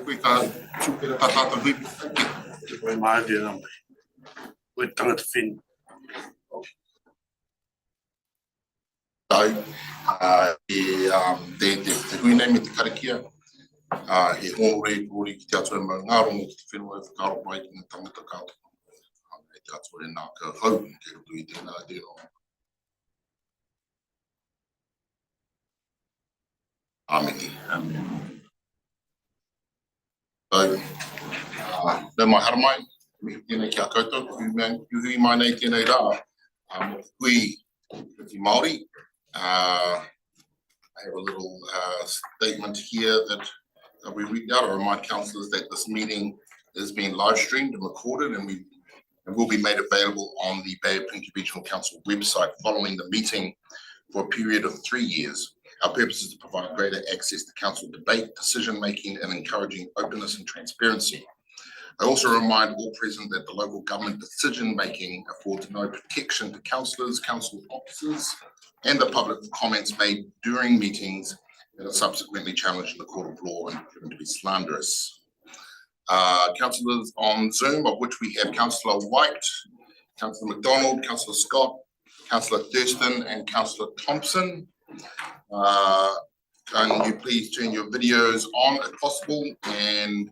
koe ka tūpera tātata hui. Koe Māori e nāmai. Koe tangata whenu. Tau, te hui nei me te karakia. He hono rei kōri ki te atua ma ngā rongo ki te whenua e whakaro pai ki ngā tangata kātou. E te atua e nā ka hau, ke rutu I tēnā tēnā. Āmeni. Tau, nau mai haramai, me tēnei ki a koutou, hui mai nei tēnei rā. Hui ki Māori. I have a little statement here that we read out. I remind councillors that this meeting is being live streamed and recorded and will be made available on the Bay of Plenty Regional Council website following the meeting for a period of 3 years. Our purpose is to provide greater access to council debate, decision making and encouraging openness and transparency. I also remind all present that the local government decision making affords no protection to councillors, council officers and the public for comments made during meetings that are subsequently challenged in the court of law and proven to be slanderous. Councillors on Zoom, of which we have Councillor White, Councillor McDonald, Councillor Scott, Councillor Thurston and Councillor Thompson. Can you please turn your videos on if possible and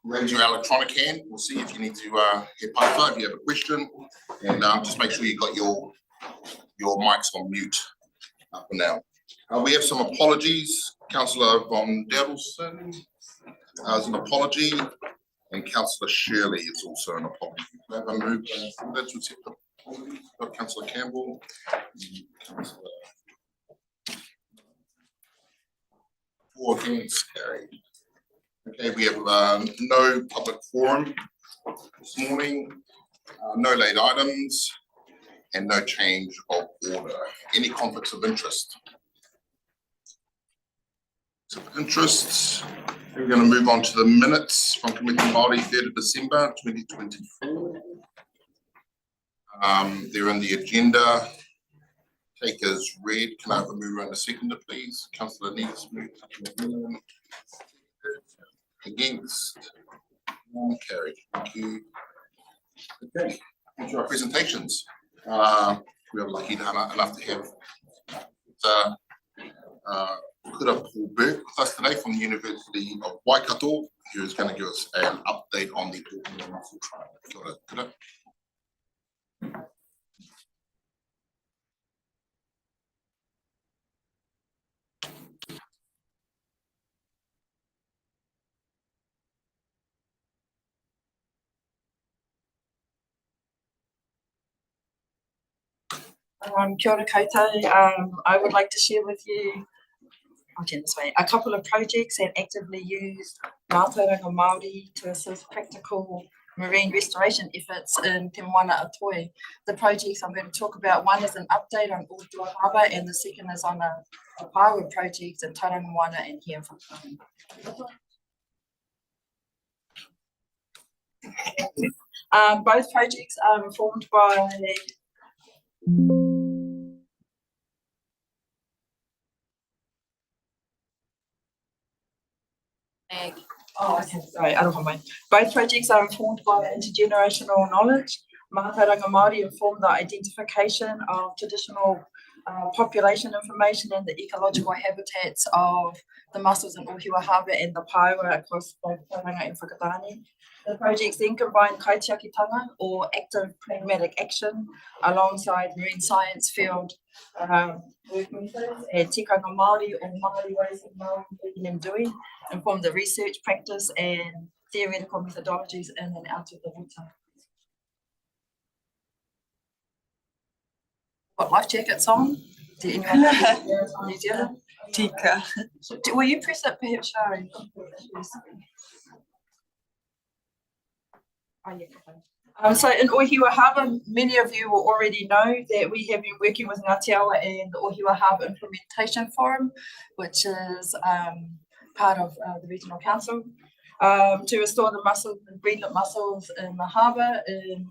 raise your electronic hand. We'll see if you need to hit part if you have a question, and just make sure you got your mics on mute for now. We have some apologies. Councillor Von Derelson is an apology, and Councillor Shirley is also an apology. Have I moved? Let's accept the apologies. Councillor Campbell. Councillor. 4 against carried. Okay, we have no public forum this morning, no late items, and no change of order. Any conflicts of interest? We're going to move on to the minutes from Komiti Māori 3rd of December 2024. They're in the agenda. Take as read. Can I have a mover and a seconder, please? Councillor Neves, move. Against? None carried. Thank you. Okay, on to our presentations. We are lucky enough to have Kura Paul Burke with us today from the University of Waikato, who is going to give us an update on the Auckland Muscle Trial. Kia ora, Kura. Kia ora koutou. I would like to share with you, I'll turn this way, a couple of projects that actively use Mātauranga Māori to assist practical marine restoration efforts in Te Moana Atoi. The projects I'm going to talk about, one is an update on Ōhua Harbour and the second is on a Pāua project in Tauranga Moana and here in Whakatane. Both projects are informed by Both projects are informed by intergenerational knowledge. Mātauranga Māori informed the identification of traditional population information and the ecological habitats of the mussels in Ōhua Harbour and the Pāua across both Tauranga and Whakatane. The projects then combine kaitiakitanga or active pragmatic action alongside marine science field work methods and tikanga Māori or Māori ways of knowing, thinking and doing, inform the research, practice and theoretical methodologies in and out of the water. Got life jackets on? Did anyone on New Zealand? Tika. Will you press it perhaps, Shari? Oh, yeah. So in Ōhua Harbour, many of you will already know that we have been working with Ngāti Awa and the Ōhua Harbour Implementation Forum, which is part of the Regional Council, to restore the mussels, breedlet mussels in the harbour in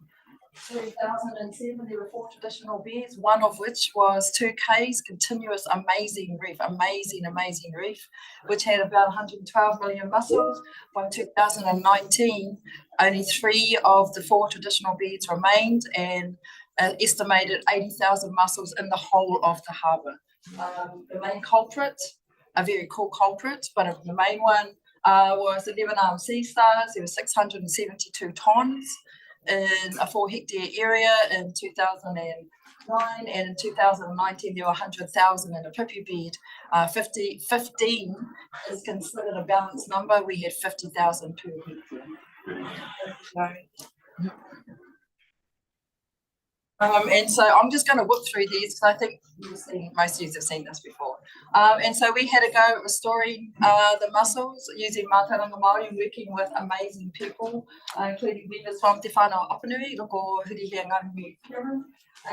2007, there were 4 traditional beds, one of which was 2 Ks, continuous amazing reef, amazing reef, which had about 112 million mussels. By 2019, only 3 of the 4 traditional beds remained, and estimated 80,000 mussels in the whole of the harbour. The main culprit, a very cool culprit, but the main one was 11 sea stars. There were 672 tonnes in a 4-hectare area in 2009, and in 2019 there were 100,000 in a pippy bed. 15 is considered a balanced number. We had 50,000 per hectare. And so I'm just going to whip through these because I think most of you have seen this before. And so we had a go at restoring the mussels using Mātauranga Māori, working with amazing people, including members from Te Whānau Apanui, Loko Hurihia Ngārumu Kiran.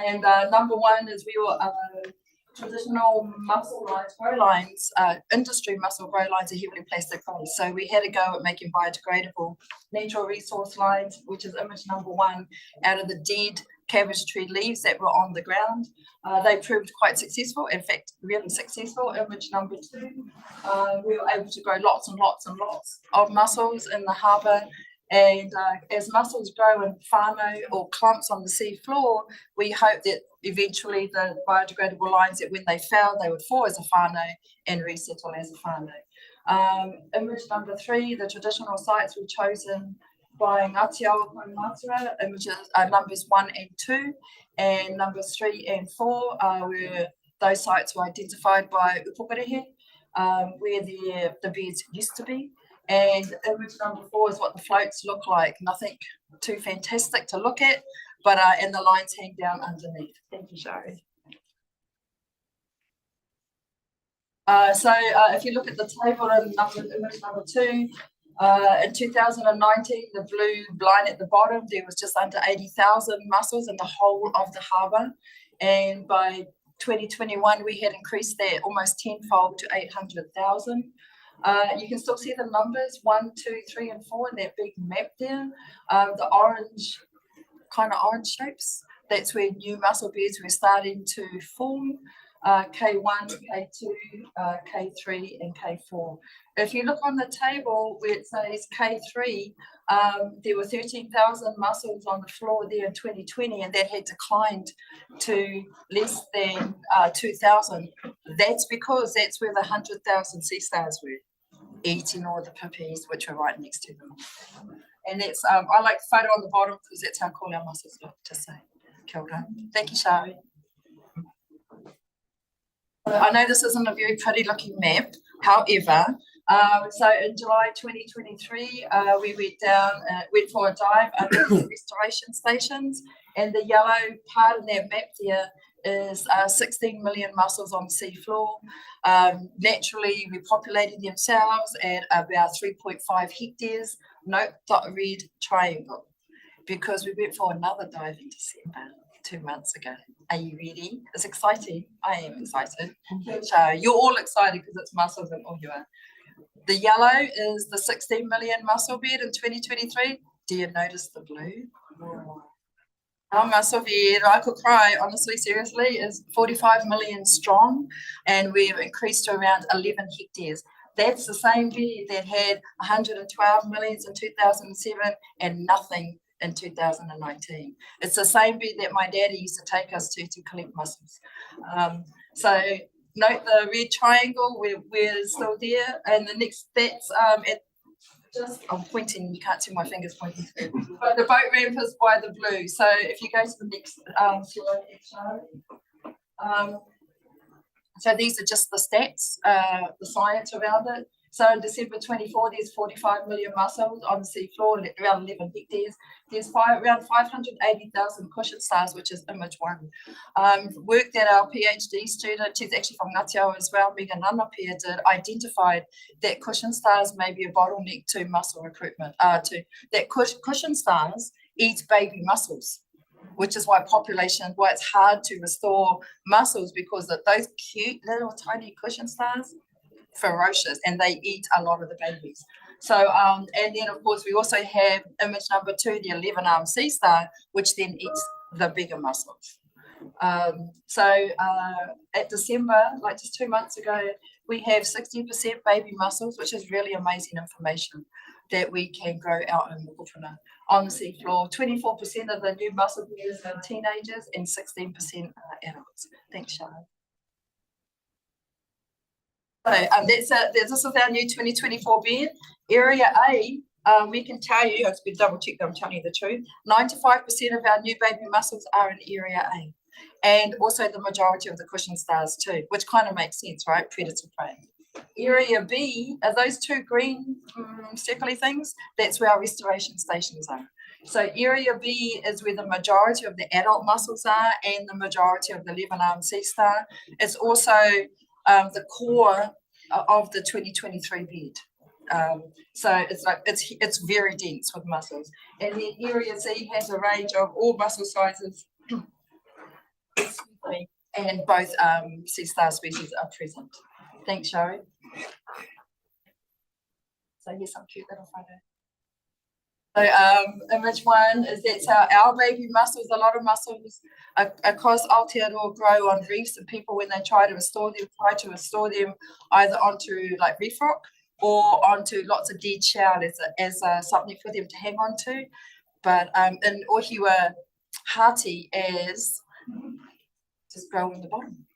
And number one is we were traditional mussel lines, grow lines, industry mussel grow lines are heavily plastic based. So we had a go at making biodegradable natural resource lines, which is image number 1, out of the dead cabbage tree leaves that were on the ground. They proved quite successful, in fact, really successful. Image number 2, we were able to grow lots and lots and lots of mussels in the harbour. And as mussels grow in whānau or clumps on the sea floor, we hope that eventually the biodegradable lines, that when they fell, they would fall as a whānau and resettle as a whānau. Image number 3, the traditional sites were chosen by Ngāti Awa Mātura. Images numbers 1 and 2, and numbers 3 and 4 were those sites were identified by Upukarehe, where the beds used to be. And image number 4 is what the floats look like. Nothing too fantastic to look at, but and the lines hang down underneath. Thank you, Shari. So if you look at the table in image number 2, in 2019, the blue line at the bottom, there was just under 80,000 mussels in the whole of the harbour. And by 2021, we had increased that almost tenfold to 800,000. You can still see the numbers 1, 2, 3, and 4 in that big map there. The orange, kind of orange shapes, that's where new mussel beds were starting to form. K1, K2, K3, and K4. If you look on the table where it says K3, there were 13,000 mussels on the floor there in 2020, and that had declined to less than 2,000. That's because that's where the 100,000 sea stars were, eating all the pippies, which were right next to them. And that's, I like the photo on the bottom because that's how cool our mussels look, to say. Kia ora. Thank you, Shari. I know this isn't a very pretty looking map, however, so in July 2023, we went for a dive under the restoration stations, and the yellow part of that map there is 16 million mussels on the sea floor, naturally repopulating themselves at about 3.5 hectares. Note the red triangle, because we went for another dive in December 2 months ago. Are you ready? It's exciting. I am excited. So you're all excited because it's mussels and ohua. The yellow is the 16 million mussel bed in 2023. Do you notice the blue? Our mussel bed, I could cry, honestly, seriously, is 45 million strong, and we've increased to around 11 hectares. That's the same bed that had 112 millions in 2007 and nothing in 2019. It's the same bed that my daddy used to take us to collect mussels. So note the red triangle, we're still there, and the next, that's I'm pointing, you can't see my fingers pointing through, but the boat ramp is by the blue. So if you go to the next slide, so these are just the stats, the science around it. So in December 24, there's 45 million mussels on the sea floor, around 11 hectares. There's around 580,000 cushion stars, which is image 1. Work that our PhD student, she's actually from Ngāti Awa as well, Megan Nanapia, did, identified that cushion stars may be a bottleneck to mussel recruitment. That cushion stars eat baby mussels, which is why it's hard to restore mussels, because of those cute little tiny cushion stars, ferocious and they eat a lot of the babies. So, and then of course we also have image number 2, the 11-armed sea star, which then eats the bigger mussels. At December, like just 2 months ago, we have 60% baby mussels, which is really amazing information that we can grow out in Mokopuna on the seafloor. 24% of the new mussel bears are teenagers and 16% are adults. Thanks, Sharon. So this is our new 2024 bed. Area A, we can tell you, it's been double checked, I'm telling you the truth, 95% of our new baby mussels are in Area A. And also the majority of the cushion stars too, which kind of makes sense, right? Predator prey. Area B are those 2 green circly things. That's where our restoration stations are. So Area B is where the majority of the adult mussels are and the majority of the 11-armed sea star. It's also the core of the 2023 bed. So it's very dense with mussels. And then Area C has a range of all mussel sizes. And both sea star species are present. Thanks, Shari. So here's some cute little photo. So image 1 is that's how our baby mussels, a lot of mussels across Aotearoa grow on reefs, and people when they try to restore them either onto like reef rock or onto lots of dead shell as something for them to hang on to. But in Ohiwa Hati as just grow on the bottom.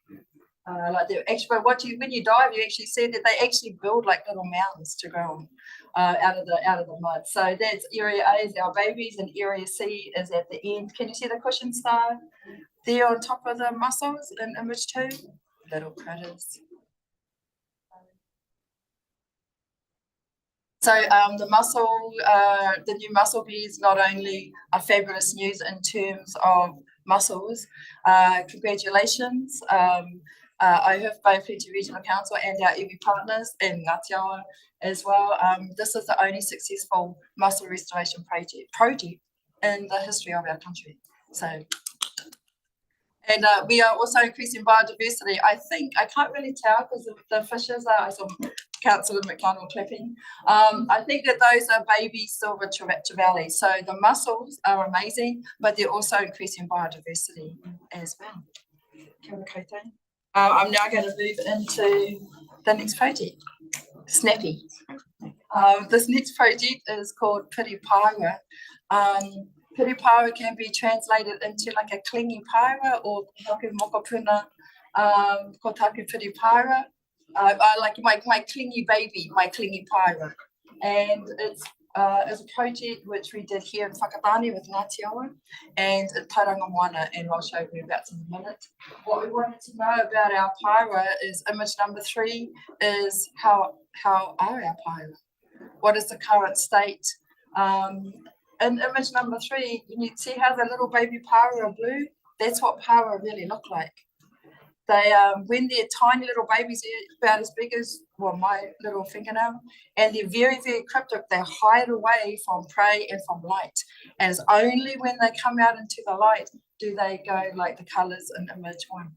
Like they actually, when you dive, you actually see that they actually build like little mounds to grow on out of the mud. So that's Area A is our babies, and Area C is at the end. Can you see the cushion star there on top of the mussels in image 2? Little critters. So the new mussel bees not only are fabulous news in terms of mussels, congratulations. I have both Komiti Regional Council and our iwi partners in Ngāti as well. This is the only successful mussel restoration project in the history of our country. So, and we are also increasing biodiversity. I think, I can't really tell because the fishes are, I saw Councillor McDonald clapping. I think that those are baby silver trevally. So the mussels are amazing, but they're also increasing biodiversity as well. Kia ora koutou. I'm now going to move into the next project, Snappy. This next project is called Piripaira. Piripaira can be translated into like a clingy paira or kotaku mokopuna, kotaku Piripaira. I like my clingy baby, my clingy paira. And it's a project which we did here in Whakatane with Ngāti Awa and in Tauranga Moana, and I'll show you about in a minute. What we wanted to know about our paira is image number 3 is how are our paira? What is the current state? In image number 3, you see how the little baby paira are blue? That's what paira really look like. They, when they're tiny little babies, they're about as big as, well, my little fingernail, and they're very, very cryptic. They hide away from prey and from light. And it's only when they come out into the light do they go like the colours in image 1.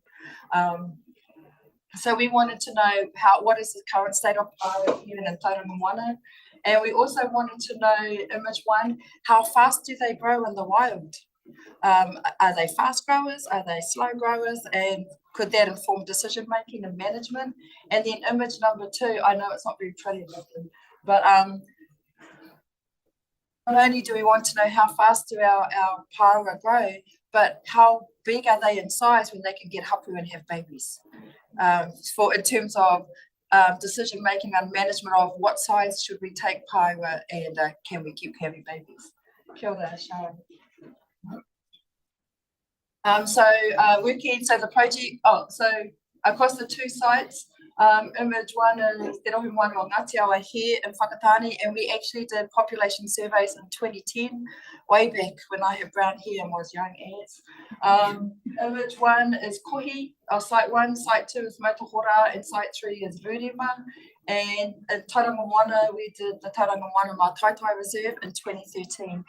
So we wanted to know what is the current state of paira even in Tauranga Moana. And we also wanted to know, image 1, how fast do they grow in the wild? Are they fast growers? Are they slow growers? And could that inform decision making and management? And then image number 2, I know it's not very pretty, but not only do we want to know how fast do our paira grow, but how big are they in size when they can get hapu and have babies? In terms of decision making and management of what size should we take paira and can we keep having babies? Kia ora, Sharon. So the project, so across the 2 sites, image 1 is Te Rohi Moana o Ngāti Awa here in Whakatane, and we actually did population surveys in 2010, way back when I had brown hair and was young as. Image 1 is Kohi, site 1, site 2 is Motuhora, and site 3 is Rurima. And in Tauranga Moana, we did the Tauranga Moana Mā Taitai Reserve in 2013.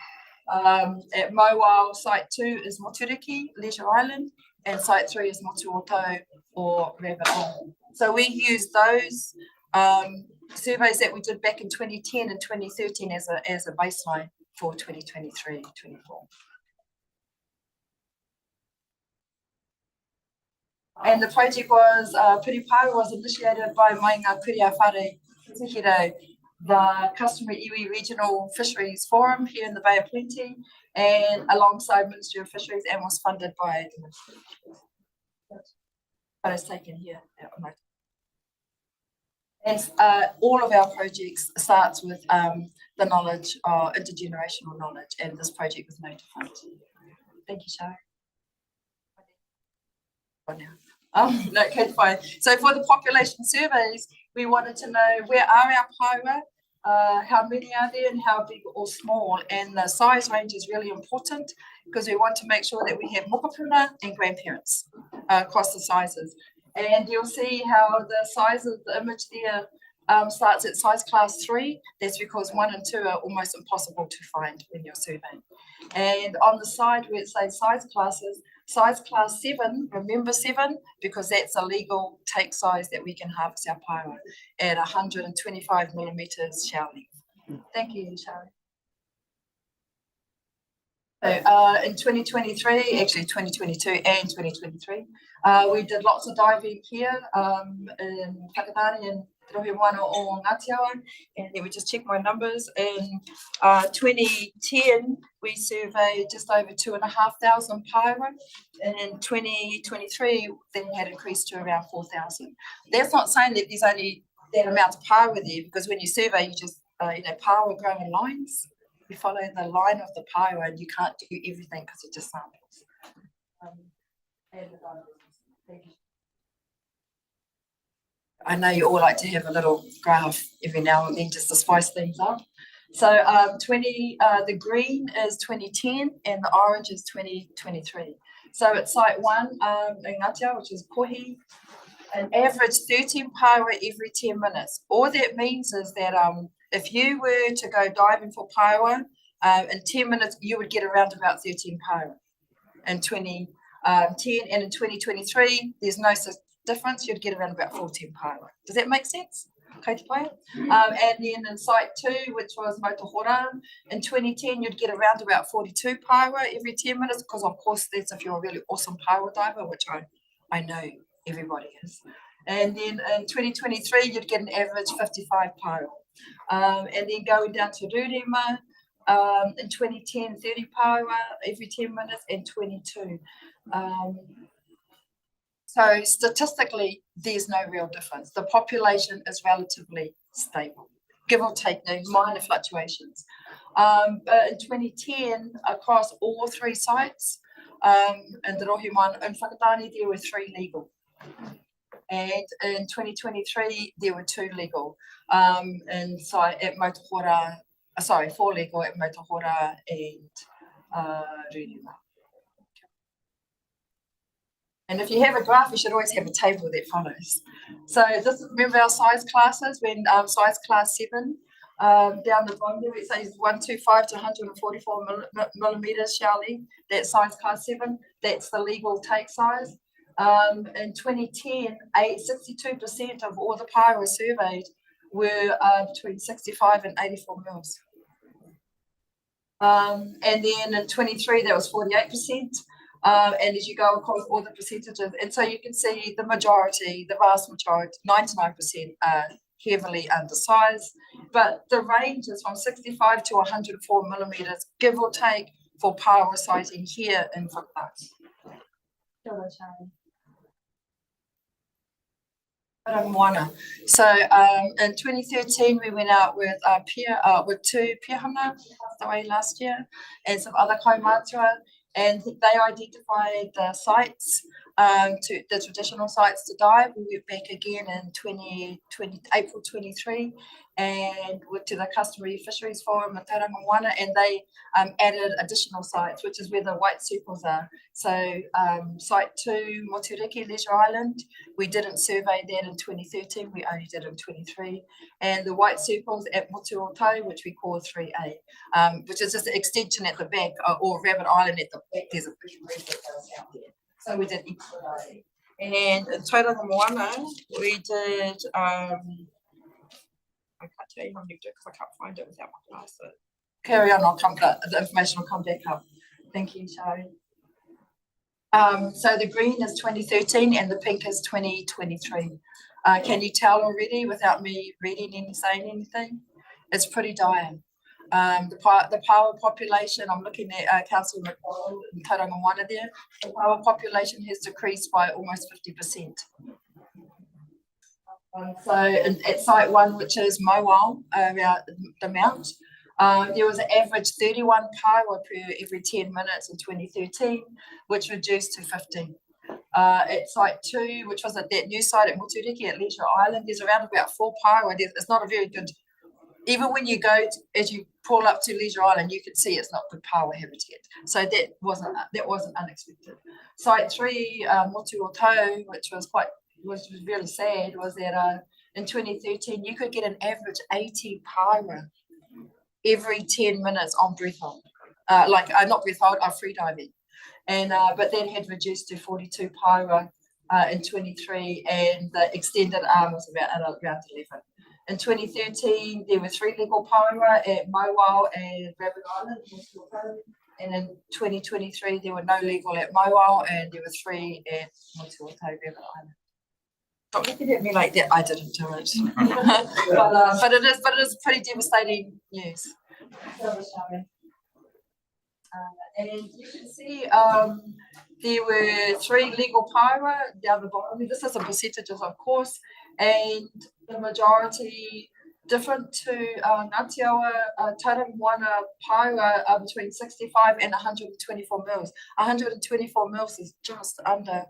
At Mowal, site 2 is Moturiki, Leisure Island, and site 3 is Motuoto or Rabbit Island. So we use those surveys that we did back in 2010 and 2013 as a baseline for 2023-24. And the project was, Piriparu was initiated by Mainga Kuria Whare Tihiro, the customary iwi regional fisheries forum here in the Bay of Plenty, and alongside Ministry of Fisheries, and was funded by the ministry. But it's taken here. And all of our projects starts with the knowledge, intergenerational knowledge, and this project was no different. Thank you, Shari. No, okay, fine. So for the population surveys, we wanted to know where are our paua, how many are there and how big or small, and the size range is really important because we want to make sure that we have mokopuna and grandparents across the sizes. And you'll see how the size of the image there starts at size class 3. That's because 1 and 2 are almost impossible to find when you're surveying. And on the side where it says size classes, size class 7, remember 7, because that's a legal take size that we can harvest our paua at 125 millimeters shell length. Thank you, Shari. So in 2023, actually 2022 and 2023, we did lots of diving here in Whakatane and Rohiwana or Ngatiawa, and then we just check my numbers. In 2010, we surveyed just over 2,500 paua, and in 2023, then had increased to around 4,000. That's not saying that there's only that amount of paua there, because when you survey, you just, paua grow in lines. You follow the line of the paua, and you can't do everything because it just samples. I know you all like to have a little graph every now and then just to spice things up. So the green is 2010 and the orange is 2023. So at site 1 in Ngatia, which is Kohi, an average 13 paua every 10 minutes. All that means is that if you were to go diving for paua in 10 minutes, you would get around about 13 paua. In 2010 and in 2023, there's no difference, you'd get around about 14 paua. Does that make sense? Okay to play? And then in site 2, which was Motohora, in 2010, you'd get around about 42 paua every 10 minutes, because of course that's if you're a really awesome paua diver, which I know everybody is. And then in 2023, you'd get an average 55 paua. And then going down to Rurema, in 2010, 30 paua every 10 minutes, and 22. So statistically, there's no real difference. The population is relatively stable, give or take, minor fluctuations. But in 2010, across all 3 sites, in the Rohiwana and Whakatane, there were 3 legal. And in 2023, there were 2 legal. And so at Motohora, 4 legal at Motohora and Rurima. And if you have a graph, you should always have a table that follows. So this, remember our size classes, when size class 7, down the bottom there, it says 125 to 144 millimeters shell length. That's size class 7. That's the legal take size. In 2010, 62% of all the paua surveyed were between 65 and 84 mils. And then in 23, that was 48%. And as you go across all the percentages, and so you can see the majority, the vast majority, 99% are heavily undersized, but the range is from 65 to 104 millimeters, give or take, for paua sighting here in Whakatane. So in 2013, we went out with 2 Piahana last year and some other kaumātua, and they identified the sites, the traditional sites to dive. We went back again in April 23 and went to the Customary Fisheries Forum in Tauranga, and they added additional sites, which is where the white circles are. So site 2, Moturiki Leisure Island, we didn't survey that in 2013, we only did in 23. And the white circles at Motuotau, which we call 3A, which is just an extension at the back, or Rabbit Island at the back, there's a big reef that goes out there. So we did each. And in Tauranga, we did tell you how many because I can't find it without my glasses. Carry on, the information will come back up. Thank you, Shari. So the green is 2013 and the pink is 2023. Can you tell already without me reading and saying anything? It's pretty dire. The power population, I'm looking at Councillor McDonald and Tauranga Moana there, the power population has decreased by almost 50%. So at site 1, which is Mowal, around the Mount, there was an average 31 paewa per every 10 minutes in 2013, which reduced to 15. At site 2, which was at that new site at Moturiki at Leisure Island, there's around about 4 paewa. It's not a very good, even when you go, as you pull up to Leisure Island, you can see it's not good paewa habitat. So that wasn't unexpected. Site 3, Motuotau, which was really sad, was that in 2013, you could get an average 80 paewa every 10 minutes on breath hold, not breath hold, free diving, and but that had reduced to 42 paewa in 23, and the extended arm was around 11. In 2013, there were 3 legal paewa at Mowal and Rabbit Island, and in 2023, there were no legal at Mowal, and there were 3 at Motuotau, Rabbit Island. Don't look at me like that. I didn't do it, but it is pretty devastating news. And you can see there were 3 legal paewa down the bottom. This is a percentages, of course, and the majority different to Ngātiawa, Tauranga Moana paewa are between 65 and 124 mils. 124 mils is just under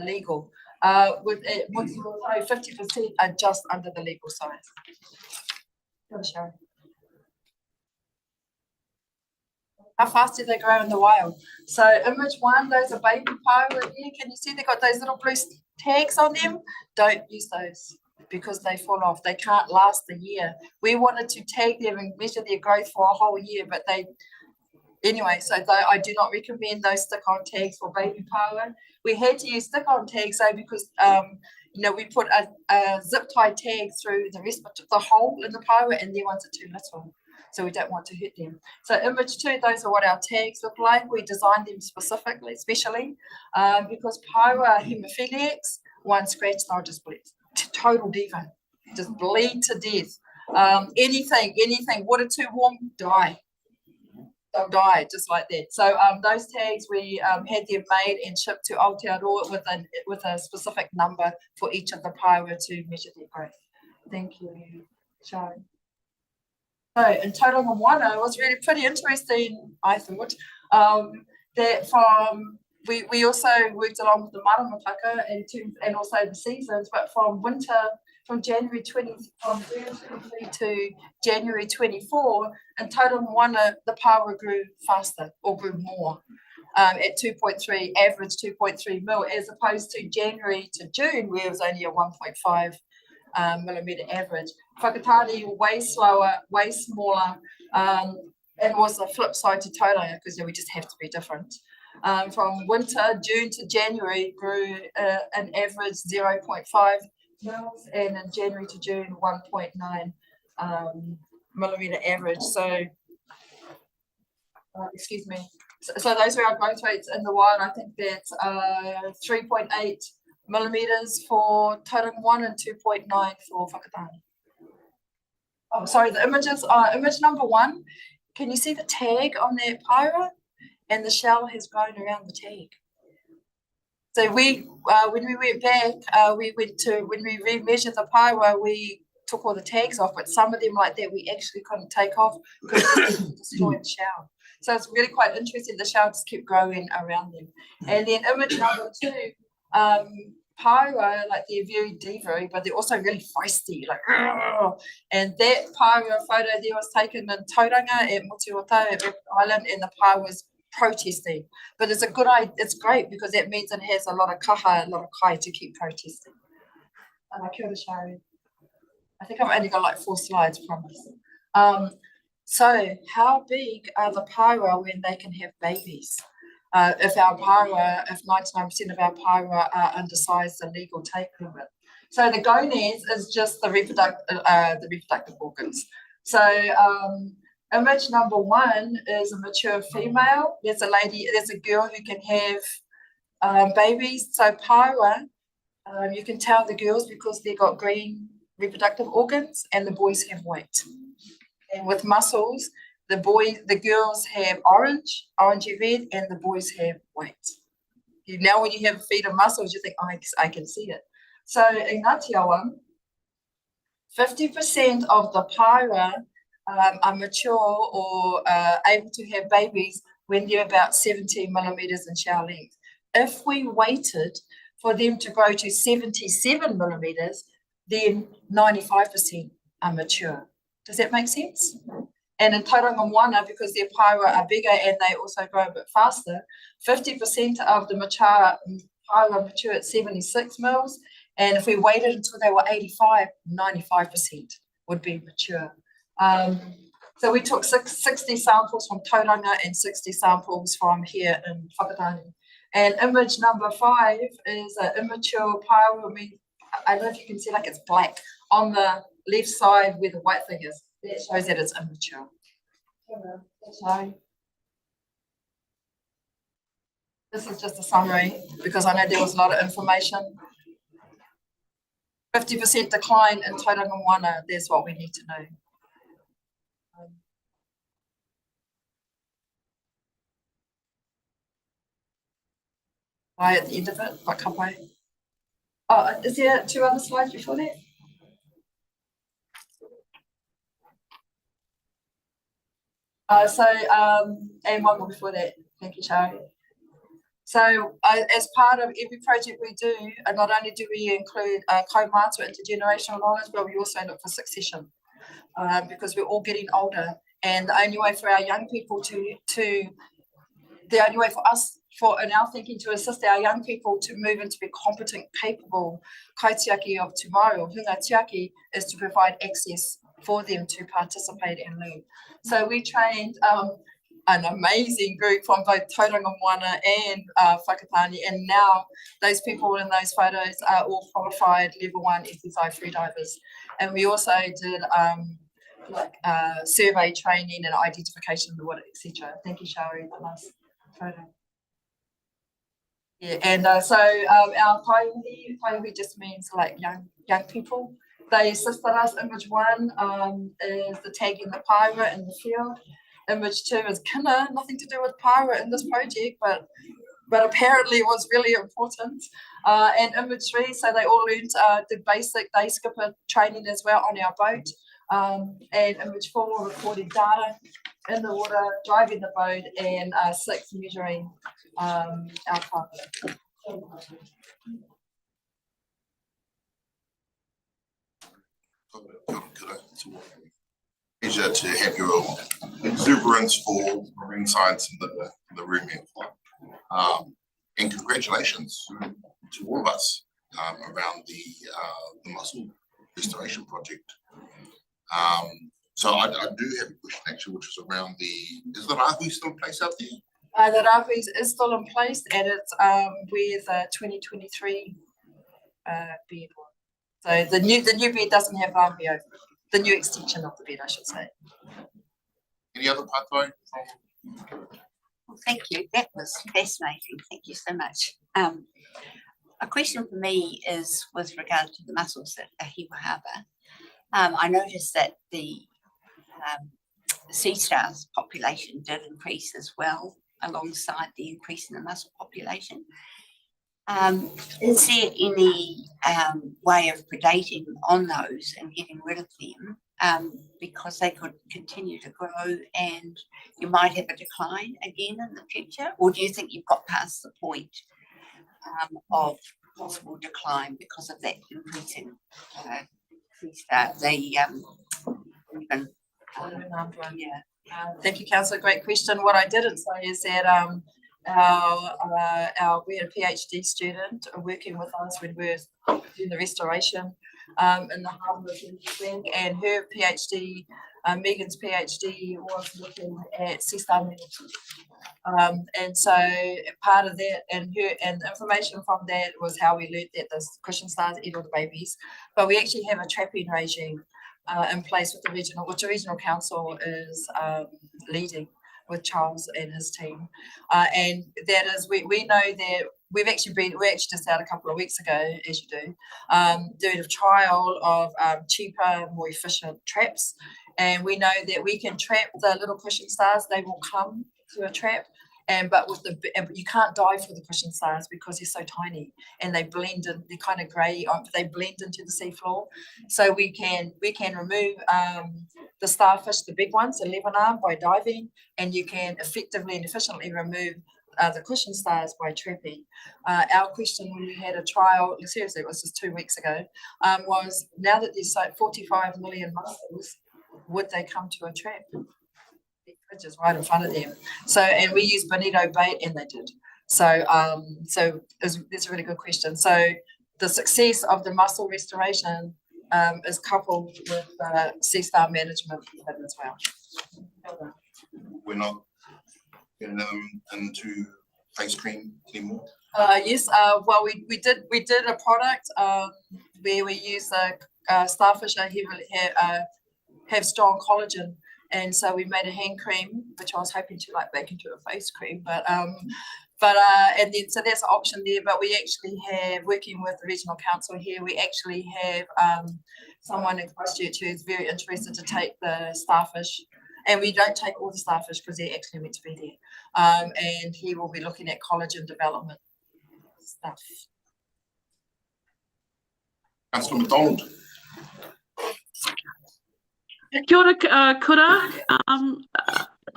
legal. With 50% are just under the legal size. Sharon. How fast do they grow in the wild? So image 1, those are baby paewa here. Can you see they got those little blue tags on them? Don't use those because they fall off. They can't last a year. We wanted to tag them and measure their growth for a whole year, but anyway, so I do not recommend those stick-on tags for baby paewa. We had to use stick-on tags though because we put a zip tie tag through the rest of the hole in the paewa, and their ones are too little, so we don't want to hurt them. So image 2, those are what our tags look like. We designed them especially because paewa are hemophiliacs. One scratch, they'll just bleed. Total diva, just bleed to death. Anything, water too warm, die. They'll die just like that. So those tags we had them made and shipped to Aotearoa with a specific number for each of the paewa to measure their growth. Thank you, Sharon. So in Tauranga Moana, it was really pretty interesting, I thought, that we also worked along with the maramataka and also the seasons, but from January 23 to January 24, in Tauranga Moana, the paewa grew faster or grew more at 2.3, average 2.3 mil, as opposed to January to June, where it was only a 1.5 millimetre average. Whakatane, way slower, way smaller, and was the flip side to Tauranga, because we just have to be different. From winter, June to January, grew an average 0.5 mils, and in January to June 1.9 millimetre average. So excuse me, so those are our growth rates in the wild. I think that's 3.8 millimetres for Tauranga Moana and 2.9 for Whakatane. Oh, sorry, the images are image number 1. Can you see the tag on that paewa? And the shell has grown around the tag. So when we went back, when we remeasured the paewa, we took all the tags off, but some of them like that we actually couldn't take off because it destroyed the shell. So it's really quite interesting. The shell just kept growing around them. And then image number 2, paewa, like they're very diva, but they're also really feisty, like, and that paewa photo there was taken in Tauranga at Motuotau at Rabbit Island, and the paewa was protesting. But it's it's great because that means it has a lot of kaha, a lot of kai to keep protesting. Kia ora, Shari. I think I've only got like 4 slides, promise. So how big are the paewa when they can have babies? If 99% of our paewa are undersized the legal take limit. So the gonads is just the reproductive organs. So image number 1 is a mature female. There's a girl who can have babies. So Paua, you can tell the girls because they've got green reproductive organs and the boys have white. And with muscles, the girls have orangey red, and the boys have white. Now when you have a feed of muscles, you think, oh, I can see it. So in Ngāti Awa, 50% of the Paua are mature or able to have babies when they're about 17 millimeters in shell length. If we waited for them to grow to 77 millimeters, then 95% are mature. Does that make sense? And in Tauranga Moana, because their Paua are bigger and they also grow a bit faster, 50% of the mature Paua mature at 76 mils. And if we waited until they were 85, 95% would be mature. So we took 60 samples from Tauranga and 60 samples from here in Whakatane. And image number 5 is an immature Paua. I don't know if you can see, like, it's black on the left side where the white thing is. That shows that it's immature. So this is just a summary because I know there was a lot of information. 50% decline in Tauranga Moana, that's what we need to know. Right at the end of it, Wakapai. Oh, is there 2 other slides before that? And 1 more before that. Thank you, Shari. So as part of every project we do, not only do we include kaumātua intergenerational knowledge, but we also look for succession because we're all getting older. And the only way for our young people the only way for us, in our thinking, to assist our young people to move into be competent, capable kaitiaki of tomorrow, hunga tiaki, is to provide access for them to participate and learn. So we trained an amazing group from both Tauranga Moana and Whakatane, and now those people in those photos are all qualified level 1 SSI freedivers. And we also did survey training and identification of the water, etc. Thank you, Shari, the last photo. Yeah, and so our taiwi just means like young people. They assisted us. Image 1 is the tagging the Paua in the field. Image 2 is kina, nothing to do with Paua in this project, but apparently it was really important. And image 3, so they all learned the basic day skipper training as well on our boat. And image 4, recording data in the water, driving the boat, and 6, measuring our Paua. Pleasure to have your exuberance for marine science in the room here. And congratulations to all of us around the mussel restoration project. So I do have a question actually, which is around is the rahui still in place out there? The rahui is still in place, and it's with 2023 bed. So the new bed doesn't have rahui over it. The new extension of the bed, I should say. Any other pathway? Well, thank you. That was fascinating. Thank you so much. A question for me is with regard to the mussels at Ahiwa Harbour. I noticed that the sea stars population did increase as well, alongside the increase in the mussel population. Is there any way of predating on those and getting rid of them because they could continue to grow and you might have a decline again in the future? Or do you think you've got past the point of possible decline because of that increasing sea star? Thank you, Councillor. Great question. What I didn't say is that we had a PhD student working with us when we were doing the restoration in the harbour of Bank, and her PhD Megan's PhD was looking at sea star management. And so part of that and the information from that was how we learned that the cushion stars eat all the babies. But we actually have a trapping regime in place with which the regional council is leading with Charles and his team. And that is, we know that we actually just out a couple of weeks ago, as you do, doing a trial of cheaper, more efficient traps. And we know that we can trap the little cushion stars, they will come to a trap. But you can't dive for the cushion stars because they're so tiny and they blend in, they're kind of grey, they blend into the seafloor. So we can remove the starfish, the big ones, 11 arm, by diving, and you can effectively and efficiently remove the cushion stars by trapping. Our question when we had a trial, seriously, it was just 2 weeks ago, was now that there's 45 million mussels, would they come to a trap? Which is right in front of them. So, and we use bonito bait, and they did. So, that's a really good question. So, the success of the mussel restoration is coupled with sea star management as well. We're not getting them into ice cream anymore. Yes. Well, we did a product where we use the starfish have strong collagen. And so we made a hand cream, which I was hoping to make into a face cream, and then so there's an option there. But we actually have, working with the regional council here, we actually have someone in Christchurch who's very interested to take the starfish, and we don't take all the starfish because they're actually meant to be there. And he will be looking at collagen development stuff. Councillor McDonald. Kia ora, kura.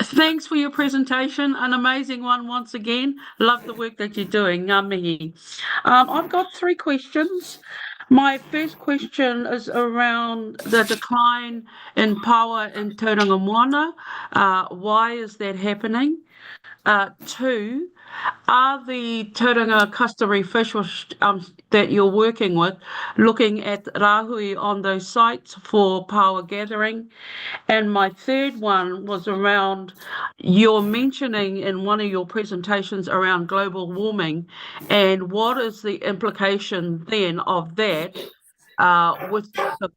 Thanks for your presentation, an amazing one once again. Love the work that you're doing, ngā mihi. I've got 3 questions. My first question is around the decline in power in Tauranga Moana. Why is that happening? 2, are the Tauranga customary fishers that you're working with looking at rāhui on those sites for power gathering? And my third one was around your mentioning in one of your presentations around global warming, and what is the implication then of that with the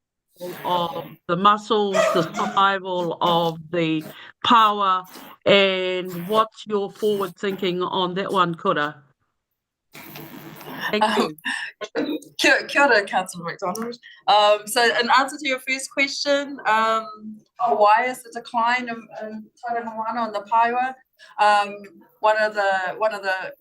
of the mussels, the survival of the power, and what's your forward thinking on that one, Kura? Thank you. Kia ora, Councillor McDonald. So in answer to your first question, why is the decline in Tauranga Moana on the paiwa? One of the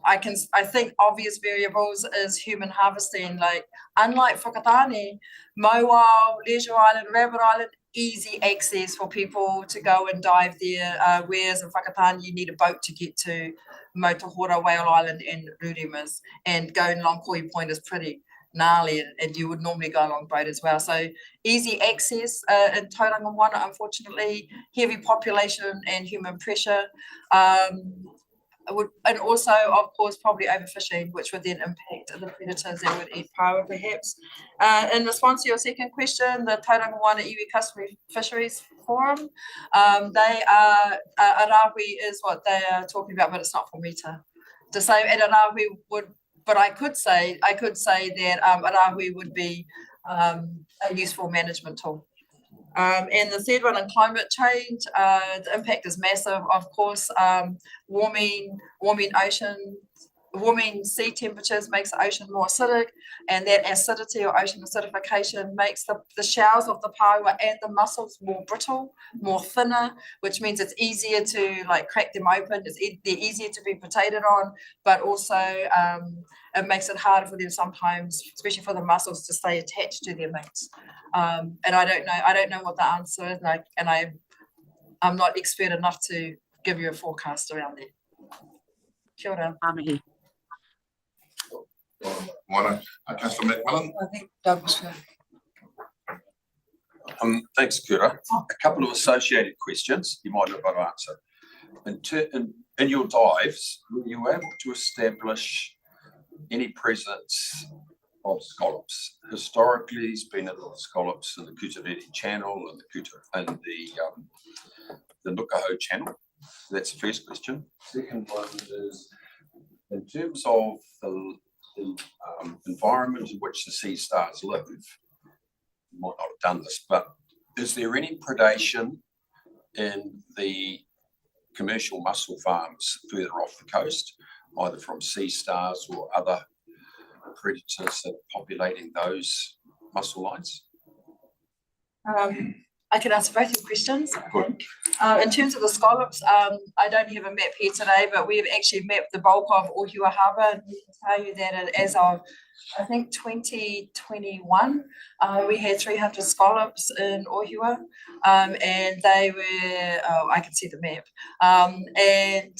I think obvious variables is human harvesting. Like, unlike Whakatane, Mauao, Leisure Island, Rabbit Island, easy access for people to go and dive there. Whereas in Whakatane, you need a boat to get to Motahora, Whale Island and Rurumas, and going along Koi Point is pretty gnarly, and you would normally go along boat as well. So easy access in Tauranga Moana, unfortunately, heavy population and human pressure. And also, of course, probably overfishing, which would then impact the predators that would eat paiwa, perhaps. In response to your second question, the Tauranga Moana Iwi Customary Fisheries Forum, they are, Arahui is what they are talking about, but it's not for me to say. And Arahui would, but I could say that Arahui would be a useful management tool. And the third one on climate change, the impact is massive, of course. Warming ocean, warming sea temperatures makes the ocean more acidic, and that acidity or ocean acidification makes the shells of the paiwa and the mussels more brittle, more thinner, which means it's easier to crack them open. They're easier to be potatoed on, but also it makes it harder for them sometimes, especially for the mussels, to stay attached to their mates. And I don't know what the answer is, and I'm not expert enough to give you a forecast around that. Kia ora. Councillor McMillan. I think Doug was first. Thanks, Kura. A couple of associated questions you might not be able to answer. In your dives, were you able to establish any presence of scallops. Historically, there's been a lot of scallops in the Kutaweti Channel and the Nukaho Channel. That's the first question. Second one is, in terms of the environment in which the sea stars live, you might not have done this, but is there any predation in the commercial mussel farms further off the coast, either from sea stars or other predators that are populating those mussel lines? I can answer both your questions. Good. In terms of the scallops, I don't have a map here today, but we've actually mapped the bulk of Ohiwa Harbour, and we can tell you that as of, I think, 2021, we had 300 scallops in Ohiwa, and they were, I can see the map, and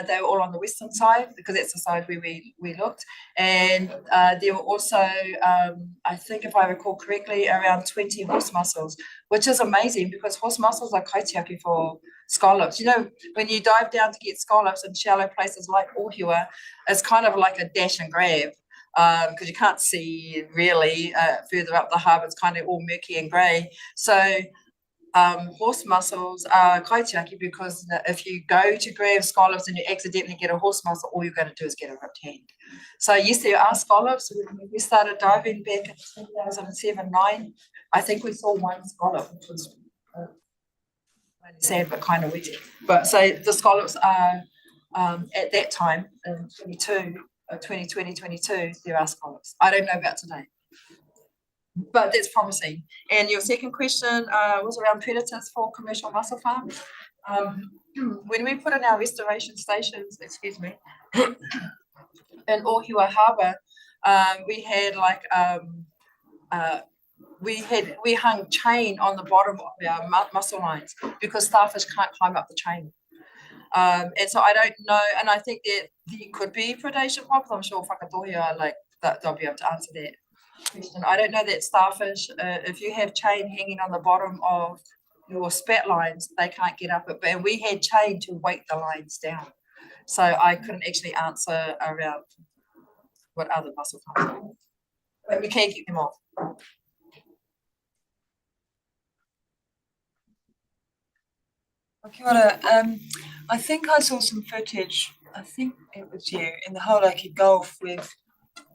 they were all on the western side, because that's the side where we looked, and there were also, I think if I recall correctly, around 20 horse mussels, which is amazing because horse mussels are kaitiaki for scallops. You know, when you dive down to get scallops in shallow places like Ohiwa, it's kind of like a dash and grab, because you can't see really further up the harbour. It's kind of all murky and grey. So horse mussels are kaitiaki because if you go to grab scallops and you accidentally get a horse mussel, all you're going to do is get a ripped hand. So yes, there are scallops. When we started diving back in 2007-9, I think we saw one scallop, which was sad but kind of wet. But so the scallops are at that time in 2022, there are scallops. I don't know about today, but that's promising. And your second question was around predators for commercial mussel farms. When we put in our restoration stations, excuse me, in Ohiwa Harbour, we had like we hung chain on the bottom of our mussel lines because starfish can't climb up the chain. And so I don't know, and I think that there could be predation problems. I'm sure Whakatohia, like that, they'll be able to answer that question. I don't know that starfish, if you have chain hanging on the bottom of your spat lines, they can't get up it. But we had chain to weight the lines down. So I couldn't actually answer around what other mussel farms are. But we can keep them off. Kia ora. I think I saw some footage, I think it was you, in the Hauraki Gulf with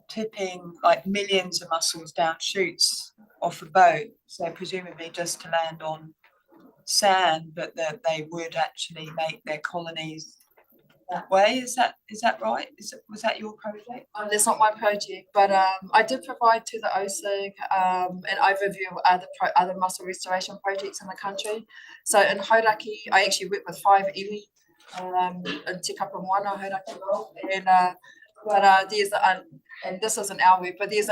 tipping like millions of mussels down chutes off a boat. So presumably just to land on sand, but that they would actually make their colonies that way. Is that right? Was that your project? That's not my project, but I did provide to the OSIG an overview of other mussel restoration projects in the country. So in Hauraki, I actually worked with 5 iwi in Te Kapamoana, Hauraki Gulf, and but there's and this isn't our work, but there's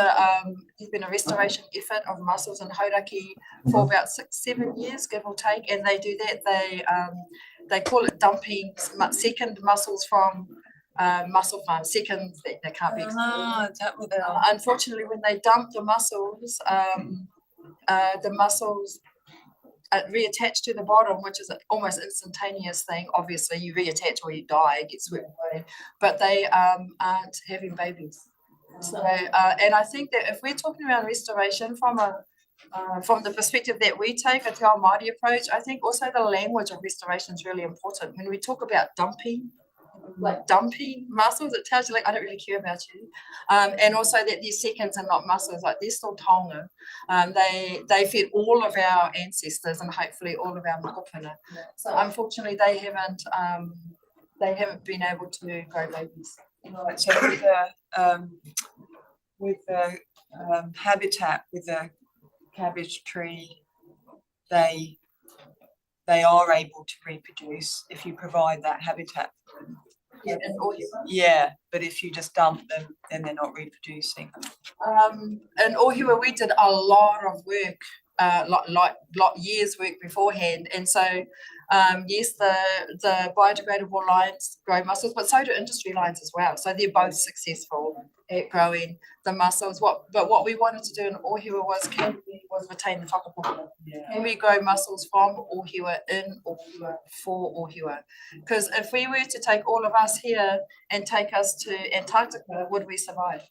been a restoration effort of mussels in Hauraki for about 6-7 years, give or take, and they do that. They call it dumping second mussels from mussel farms. Second, they can't be. Unfortunately, when they dump the mussels reattach to the bottom, which is an almost instantaneous thing. Obviously, you reattach or you die, it gets swept away, but they aren't having babies. So, and I think that if we're talking about restoration from the perspective that we take, a Te Ao Māori approach, I think also the language of restoration is really important. When we talk about dumping mussels, it tells you like I don't really care about you, and also that these seconds are not mussels, like they're still taonga. They fed all of our ancestors and hopefully all of our mokopuna. So unfortunately, they haven't been able to grow babies. Right. So with the habitat, with the cabbage tree, they are able to reproduce if you provide that habitat. Yeah, but if you just dump them, then they're not reproducing. In Ohiwa, we did a lot of work, years work beforehand, and so yes, the biodegradable lines grow mussels, but so do industry lines as well. So they're both successful at growing the mussels. But what we wanted to do in Ohiwa was retain the whakapuka. Can we grow mussels from Ohiwa, in Ohiwa, for Ohiwa? Because if we were to take all of us here and take us to Antarctica, would we survive?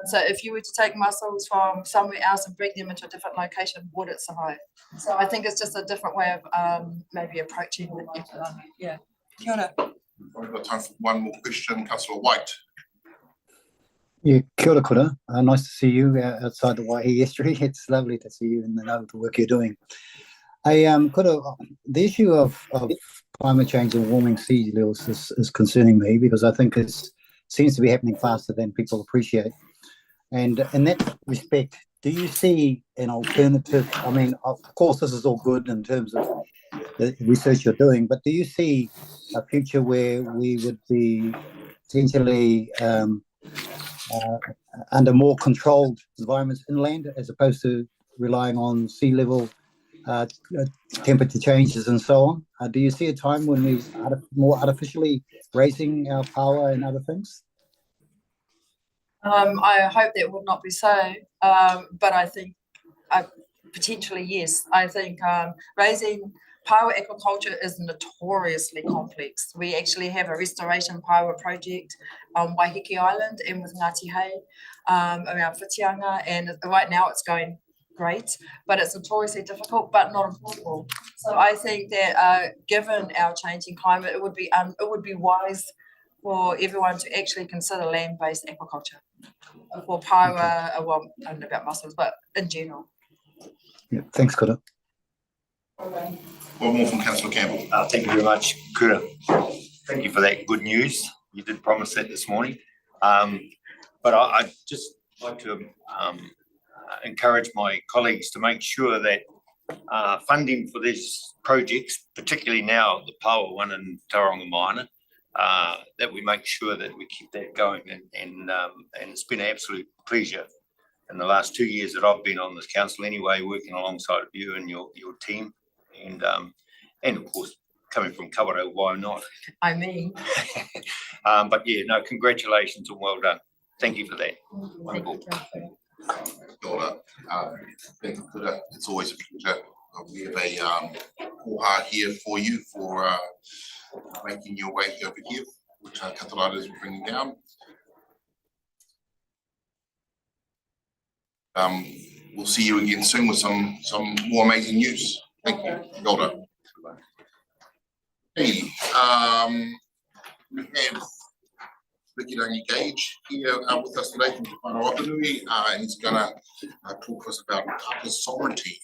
So if you were to take mussels from somewhere else and bring them into a different location, would it survive? So I think it's just a different way of maybe approaching it. Yeah. Kia ora. We've got time for one more question, Councillor White. Yeah, kia ora kura. Nice to see you outside the Waihi estuary. It's lovely to see you and know the work you're doing. The issue of climate change and warming sea levels is concerning me because I think it seems to be happening faster than people appreciate. And in that respect, do you see an alternative? I mean, of course, this is all good in terms of the research you're doing, but do you see a future where we would be potentially under more controlled environments inland as opposed to relying on sea level temperature changes and so on? Do you see a time when we're more artificially raising our power and other things? I hope that would not be so, but I think potentially yes. I think raising power aquaculture is notoriously complex. We actually have a restoration power project on Waiheke Island and with Ngāti Hei around Whitianga, and right now it's going great, but it's notoriously difficult, but not impossible. So I think that given our changing climate, it would be wise for everyone to actually consider land-based aquaculture for power. Well, I don't know about mussels, but in general. Yeah, thanks, Kura. One more from Councillor Campbell. Thank you very much, Kura. Thank you for that good news. You did promise that this morning. But I'd just like to encourage my colleagues to make sure that funding for these projects, particularly now the power one in Tauranga Minor, that we make sure that we keep that going. And it's been an absolute pleasure in the last 2 years that I've been on this council anyway, working alongside of you and your team. And of course, coming from Kawerau, why not? I mean. But yeah, no, congratulations and well done. Thank you for that. Wonderful. Thank you, Kura. It's always a pleasure. We have a koha here for you for making your way over here, which our Kataraitas will bring down. We'll see you again soon with some more amazing news. Thank you. Well done. Hey, we have Ricky Gage here with us today from Whānau Apanui, and he's going to talk to us about Tapa sovereignty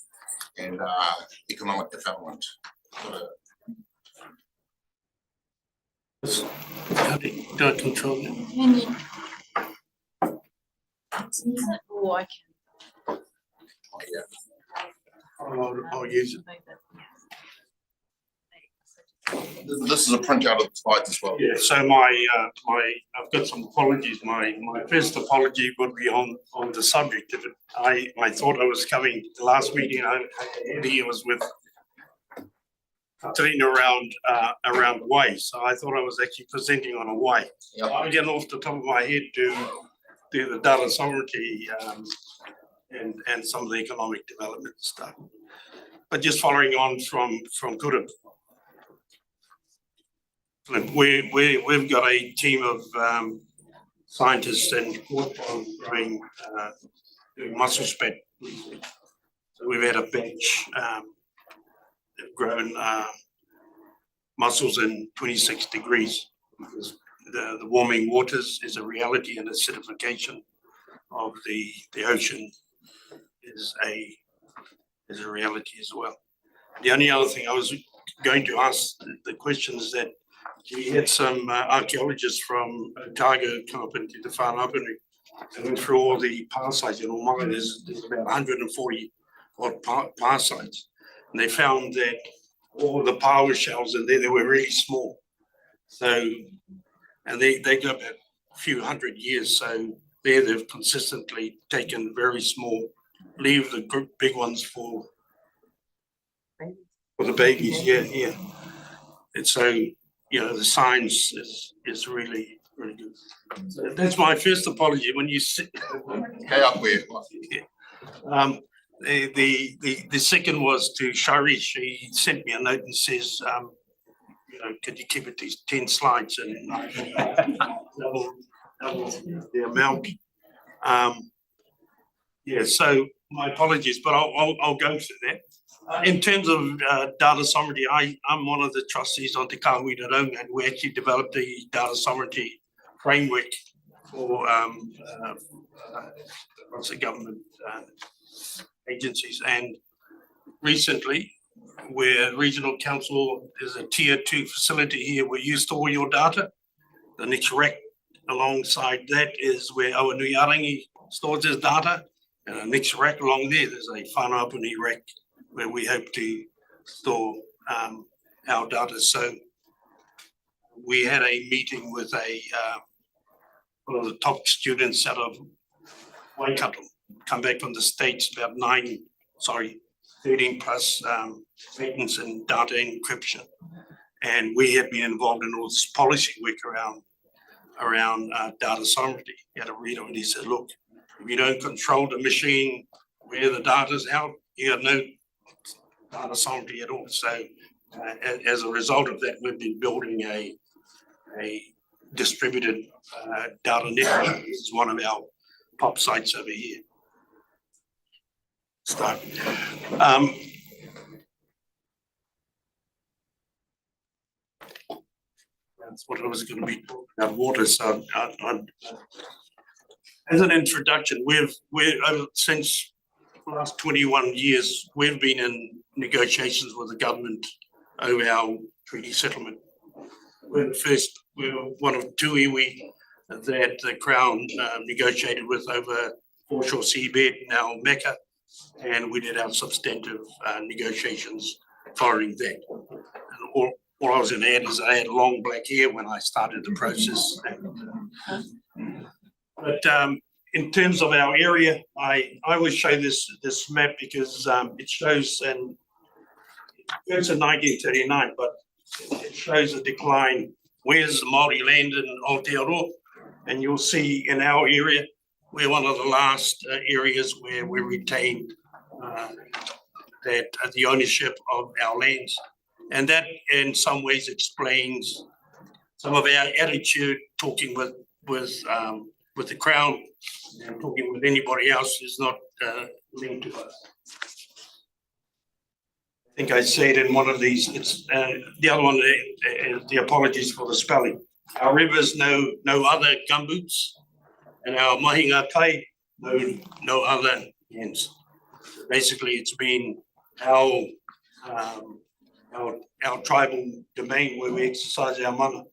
and economic development. Do I control it? Oh, I can. Oh, yeah. I'll use it. This is a printout of the slides as well. Yeah, so I've got some apologies. My first apology would be on the subject of it. I thought I was coming the last meeting. Eddie was with Katrina around Wai, so I thought I was actually presenting on a Wai. Yep. I began off the top of my head to do the data sovereignty and some of the economic development stuff. But just following on from Kura. We've got a team of scientists and growing mussel spat. So we've had a batch grown mussels in 26 degrees because the warming waters is a reality, and acidification of the ocean is a reality as well. The only other thing I was going to ask the question is that we had some archaeologists from Otago come up into the Whānau Apanui and went through all the power sites in Almaga. There's about 140 odd power sites, and they found that all the power shells in there, they were really small. So, and they go back a few hundred years. So there they've consistently taken very small, leave the big ones for the babies. Yeah. And so, the science is really, really good. So that's my first apology. When you sit, the second was to Shari. She sent me a note and says, could you keep it to 10 slides and double the amount? Yeah, so my apologies, but I'll go through that. In terms of data sovereignty, I'm one of the trustees on Te Kahui Tauranga, and we actually developed the data sovereignty framework for lots of government agencies. And recently, where regional council is a tier 2 facility here where you store your data, the next rack alongside that is where Awanuiarangi stores his data. And the next rack along there's a Whanapuni rack where we hope to store our data. So we had a meeting with one of the top students out of Waikato, come back from the States, about 13 plus patents in data encryption. And we have been involved in all this policy work around data sovereignty. He had a read on it. He said, look, if you don't control the machine where the data's out, you have no data sovereignty at all. So as a result of that, we've been building a distributed data network. This is one of our top sites over here. Start. That's what I was going to be talking about, water. So as an introduction, we've since the last 21 years, we've been in negotiations with the government over our treaty settlement. We're one of two iwi that the Crown negotiated with over foreshore seabed, now Mecca, and we did our substantive negotiations following that. And all I was going to add is I had long black hair when I started the process. But in terms of our area, I always show this map because it shows, and it's in 1939, but it shows a decline. Where's the Māori land in Aotearoa? And you'll see in our area, we're one of the last areas where we retained the ownership of our lands. And that in some ways explains some of our attitude talking with the Crown and talking with anybody else is not linked to us. I think I said in one of these, it's the other one, the apologies for the spelling. Our rivers know no other gumboots, and our mahinga kai know no other hands. Basically, it's been our tribal domain where we exercise our mana.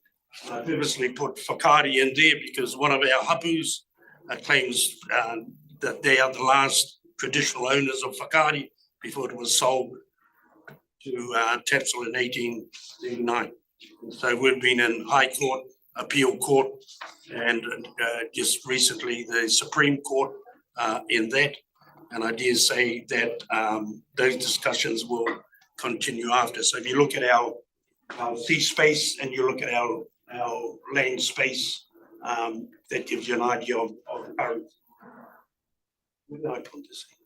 I purposely put whakaari in there because one of our hapus claims that they are the last traditional owners of whakaari before it was sold to Tapsel in 1839. So we've been in High Court, Appeal Court, and just recently the Supreme Court in that. And I dare say that those discussions will continue after. So if you look at our sea space and you look at our land space, that gives you an idea of how. Where did I put this in?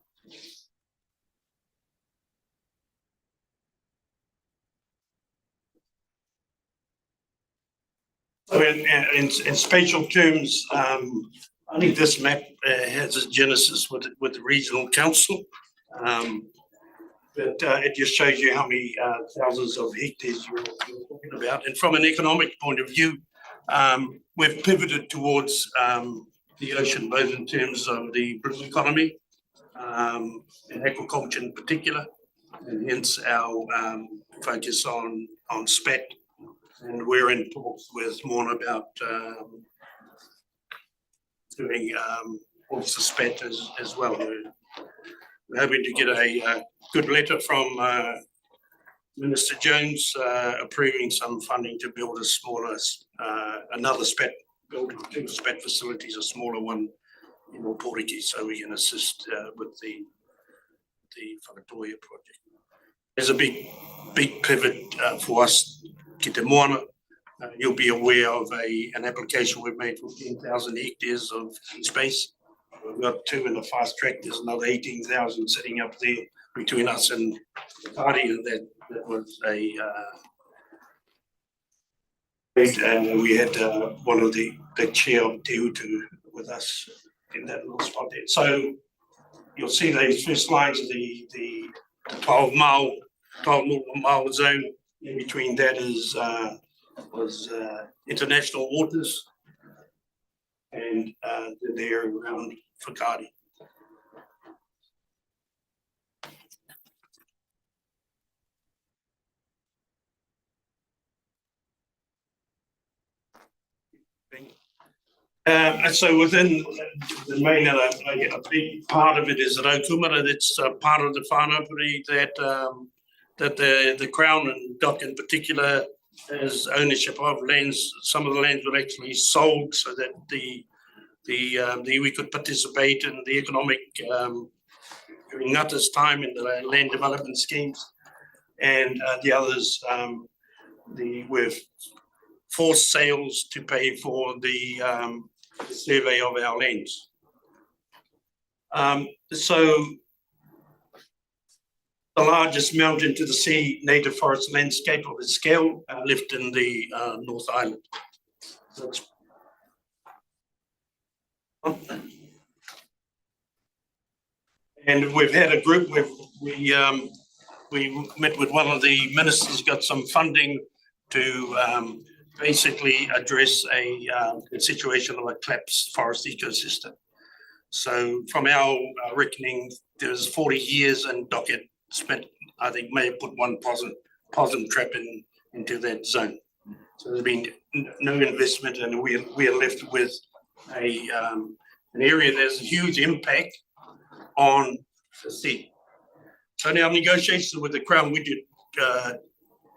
So in spatial terms, I think this map has a genesis with the regional council. But it just shows you how many thousands of hectares you're talking about. And from an economic point of view, we've pivoted towards the ocean, both in terms of the blue economy and aquaculture in particular, and hence our focus on spat. And we're in talks with Mona about doing oyster spat as well. We're hoping to get a good letter from Minister Jones approving some funding to build a smaller, another spat, build two spat facilities, a smaller one in Oporiki, so we can assist with the Whakatoia project. There's a big pivot for us, Ki Te Moana. You'll be aware of an application we've made for 10,000 hectares of space. We've got two in the fast track. There's another 18,000 sitting up there between us and the party, and that was we had one of the chair of Te Utu with us in that little spot there. So you'll see those first lines of the 12 mile zone. In between that was international waters, and they're around Whakaari. And so within the main, a big part of it is Raukumara. That's part of the whānau that the Crown and DOC in particular has ownership of lands. Some of the lands were actually sold so that we could participate in the economic during Ngata's time in the land development schemes, and the others with forced sales to pay for the survey of our lands. So the largest mountain to the sea native forest landscape of its scale lived in the North Island. And we've had a group where we met with one of the ministers, got some funding to basically address a situation of a collapsed forest ecosystem. So from our reckoning, there's 40 years, and DOC had spent, I think, may have put one possum trap into that zone. So there's been no investment, and we are left with an area that has a huge impact on the sea. So now negotiations with the Crown, we did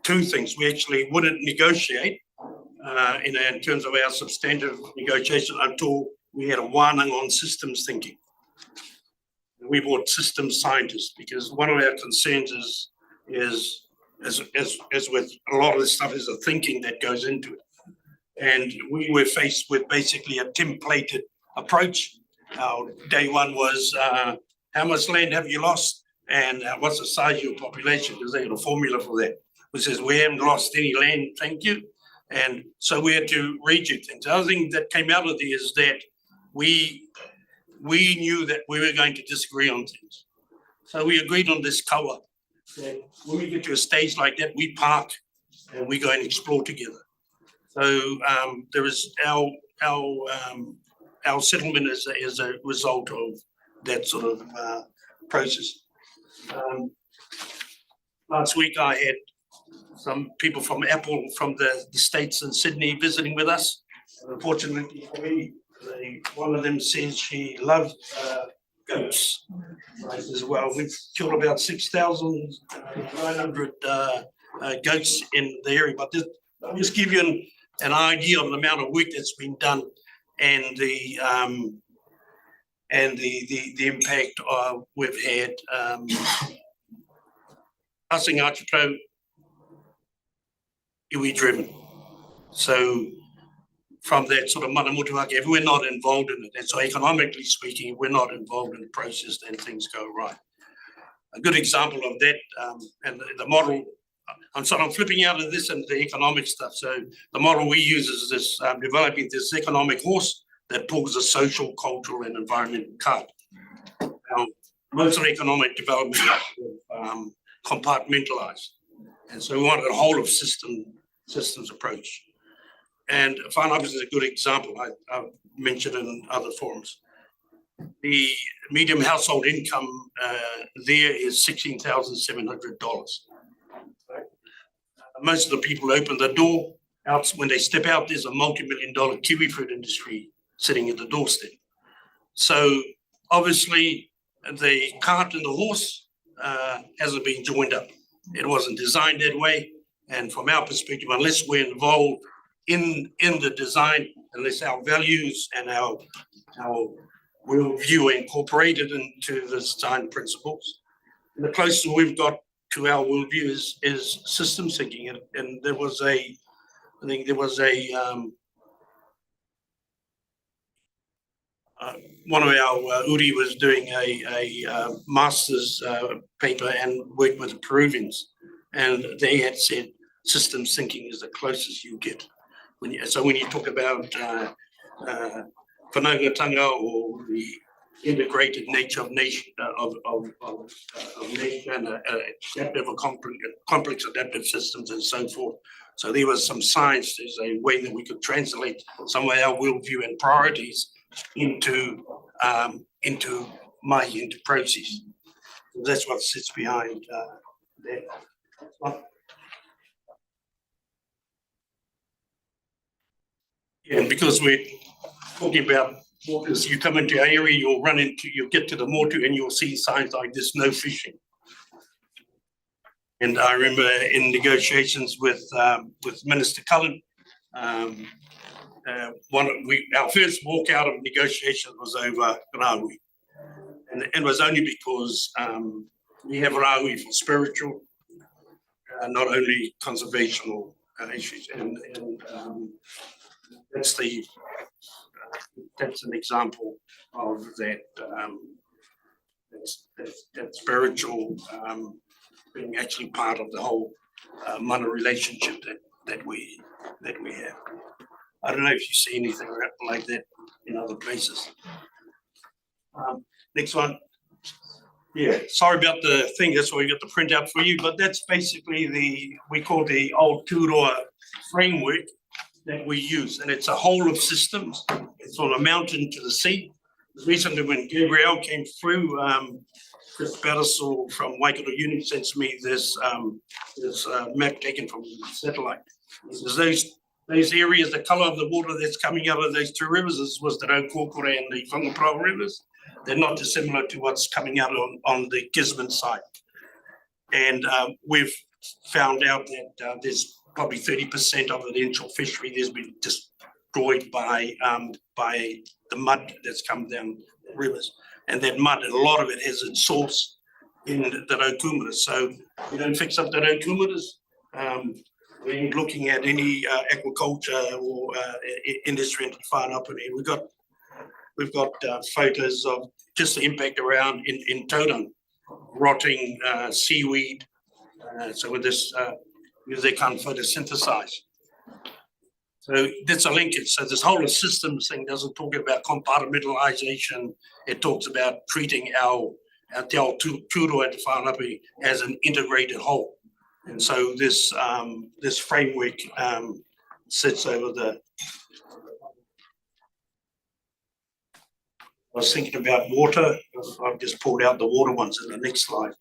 two things. We actually wouldn't negotiate in terms of our substantive negotiation until we had a warning on systems thinking. We brought systems scientists because one of our concerns is as with a lot of this stuff is the thinking that goes into it. And we were faced with basically a templated approach. Our day one was how much land have you lost and what's the size of your population, because they had a formula for that, which says we haven't lost any land, thank you. And so we had to reject things. The other thing that came out of there is that we knew that we were going to disagree on things. So we agreed on this cover, that when we get to a stage like that, we park and we go and explore together. So there is our settlement is a result of that sort of process. Last week I had some people from Apple from the States in Sydney visiting with us. Unfortunately for me, one of them says she loves goats as well. We've killed about 6,900 goats in the area, but I'll just give you an idea of the amount of work that's been done and the impact we've had. Passing Archipelago, iwi driven. So from that sort of mana motuhake, if we're not involved in it, and so economically speaking, we're not involved in the process, then things go right. A good example of that, and the model, I'm flipping out of this and the economic stuff. So the model we use is this, developing this economic horse that pulls the social, cultural, and environmental cart. Now, most of economic development is compartmentalized. And so we wanted a whole of systems approach. And whānau is a good example. I've mentioned in other forums. The medium household income there is $16,700. Most of the people open the door out when they step out. There's a multi-million-dollar kiwi fruit industry sitting at the doorstep. So obviously, the cart and the horse hasn't been joined up. It wasn't designed that way. And from our perspective, unless we're involved in the design, unless our values and our worldview are incorporated into the design principles, and the closest we've got to our worldview is systems thinking. And there was I think there was one of our Uri was doing a master's paper and worked with the Peruvians, and they had said systems thinking is the closest you get. When you talk about whanaungatanga or the integrated nature of nation of nature and adaptive or complex adaptive systems and so forth. So there was some science. There's a way that we could translate some of our worldview and priorities into mahi, into process. So that's what sits behind that. Yeah, and because we're talking about waters, you come into an area, you'll get to the motu and you'll see signs like this, no fishing. And I remember in negotiations with Minister Cullen, our first walk out of negotiations was over Rahui. And it was only because we have Rahui for spiritual, not only conservational issues. And that's an example of that that spiritual being actually part of the whole mana relationship that we have. I don't know if you see anything like that in other places. Next one. Yeah, sorry about the thing. That's why we got the printout for you, but that's basically we call the old Turoa framework that we use, and it's a whole of systems. It's from a mountain to the sea. Recently, when Gabrielle came through, Chris Battersall from Waikato Uni sent me this map taken from satellite. Those areas, the colour of the water that's coming out of those two rivers was the Raukokore and the Whangaparao rivers. They're not dissimilar to what's coming out on the Gisborne side. And we've found out that there's probably 30% of the inshore fishery that's been destroyed by the mud that's come down the rivers. And that mud, a lot of it has its source in the raukumaras. So we don't fix up the raukumaras. We're looking at any aquaculture or industry in whānapuni. We've got photos of just the impact around in Tauranga, rotting seaweed. So with this, because they can't photosynthesize. So that's a linkage. So this whole systems thing doesn't talk about compartmentalization. It talks about treating our te ao tūroa te whānapuni as an integrated whole. And so this framework sits over the. I was thinking about water. I've just pulled out the water ones in the next slide.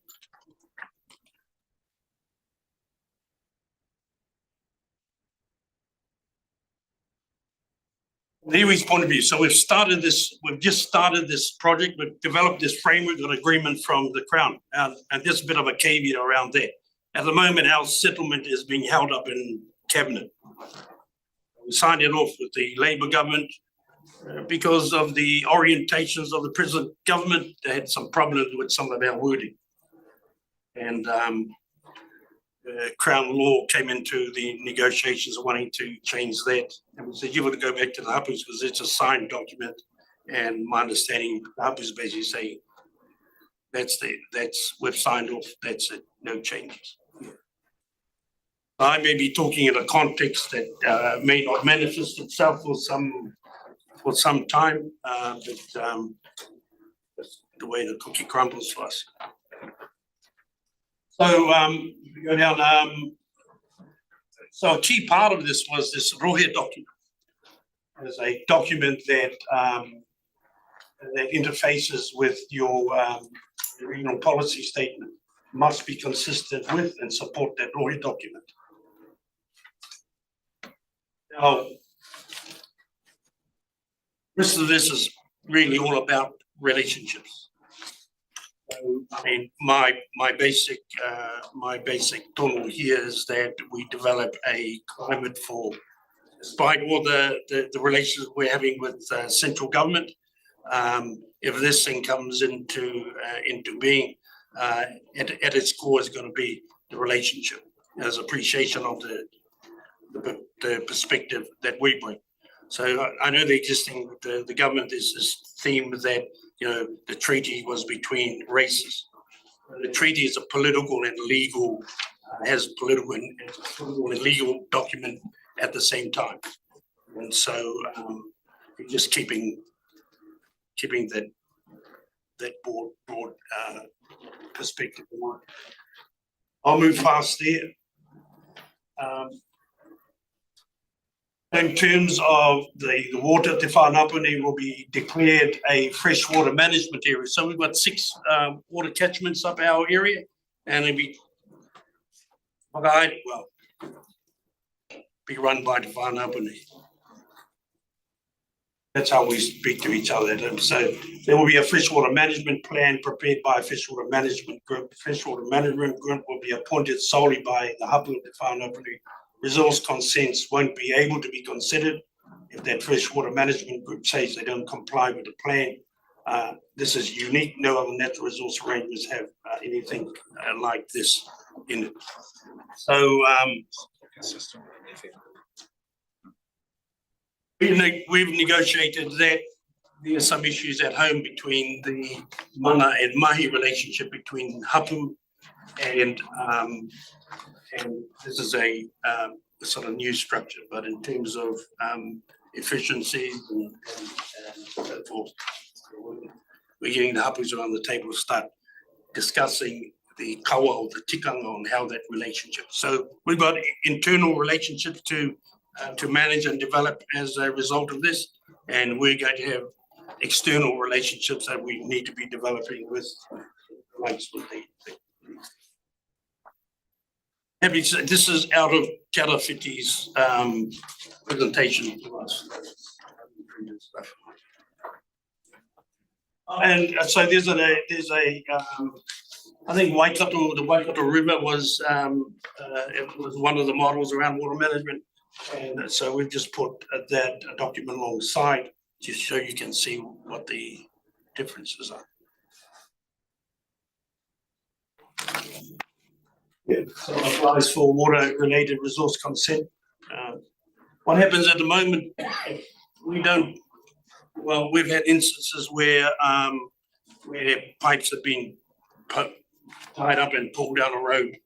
The iwi's point of view. So we've just started this project, we've developed this framework and agreement from the Crown. And there's a bit of a caveat around that. At the moment, our settlement is being held up in Cabinet. We signed it off with the Labour government because of the orientations of the present government. They had some problems with some of our wording. And Crown Law came into the negotiations wanting to change that. And we said, you want to go back to the hapus because it's a signed document. And my understanding, the hapus basically say, we've signed off, that's it, no changes. I may be talking in a context that may not manifest itself for some time, but that's the way the cookie crumbles for us. So we go down. So a key part of this was this rohe document. It's a document that that interfaces with your regional policy statement. Must be consistent with and support that rohe document. Now, the rest of this is really all about relationships. So, I mean, my basic tono here is that we develop a climate for, despite all the relations we're having with central government, if this thing comes into being, at its core is going to be the relationship. There's appreciation of the perspective that we bring. So I know the government is this theme that, you know, the treaty was between races. The treaty is a political and legal, has political and legal document at the same time. And so we're just keeping keeping that broad perspective in mind. I'll move fast there. In terms of the water, Te Whanapuni will be declared a freshwater management area. So we've got 6 water catchments up our area, and it'll be be run by Te Whanapuni. That's how we speak to each other. So there will be a freshwater management plan prepared by a freshwater management group. Freshwater management group will be appointed solely by the Hapu of Te Whanapuni. Resource consents won't be able to be considered if that freshwater management group says they don't comply with the plan. This is unique. No other natural resource arrangements have anything like this in it. So we've negotiated that. There are some issues at home between the mana and mahi relationship between Hapu and this is a sort of new structure, but in terms of efficiencies and so forth, we're getting the Hapus around the table to start discussing the kawa or the tikanga on how that relationship. So we've got internal relationships to manage and develop as a result of this, and we're going to have external relationships that we need to be developing with likes with the this is out of Tarawhiti's presentation to us. And so there's a I think Waikato, the Waikato River was it was one of the models around water management, and so we've just put that document alongside just so you can see what the differences are. Yeah, so it applies for water-related resource consent. What happens at the moment, we don't, well, we've had instances where pipes have been tied up and pulled down a road.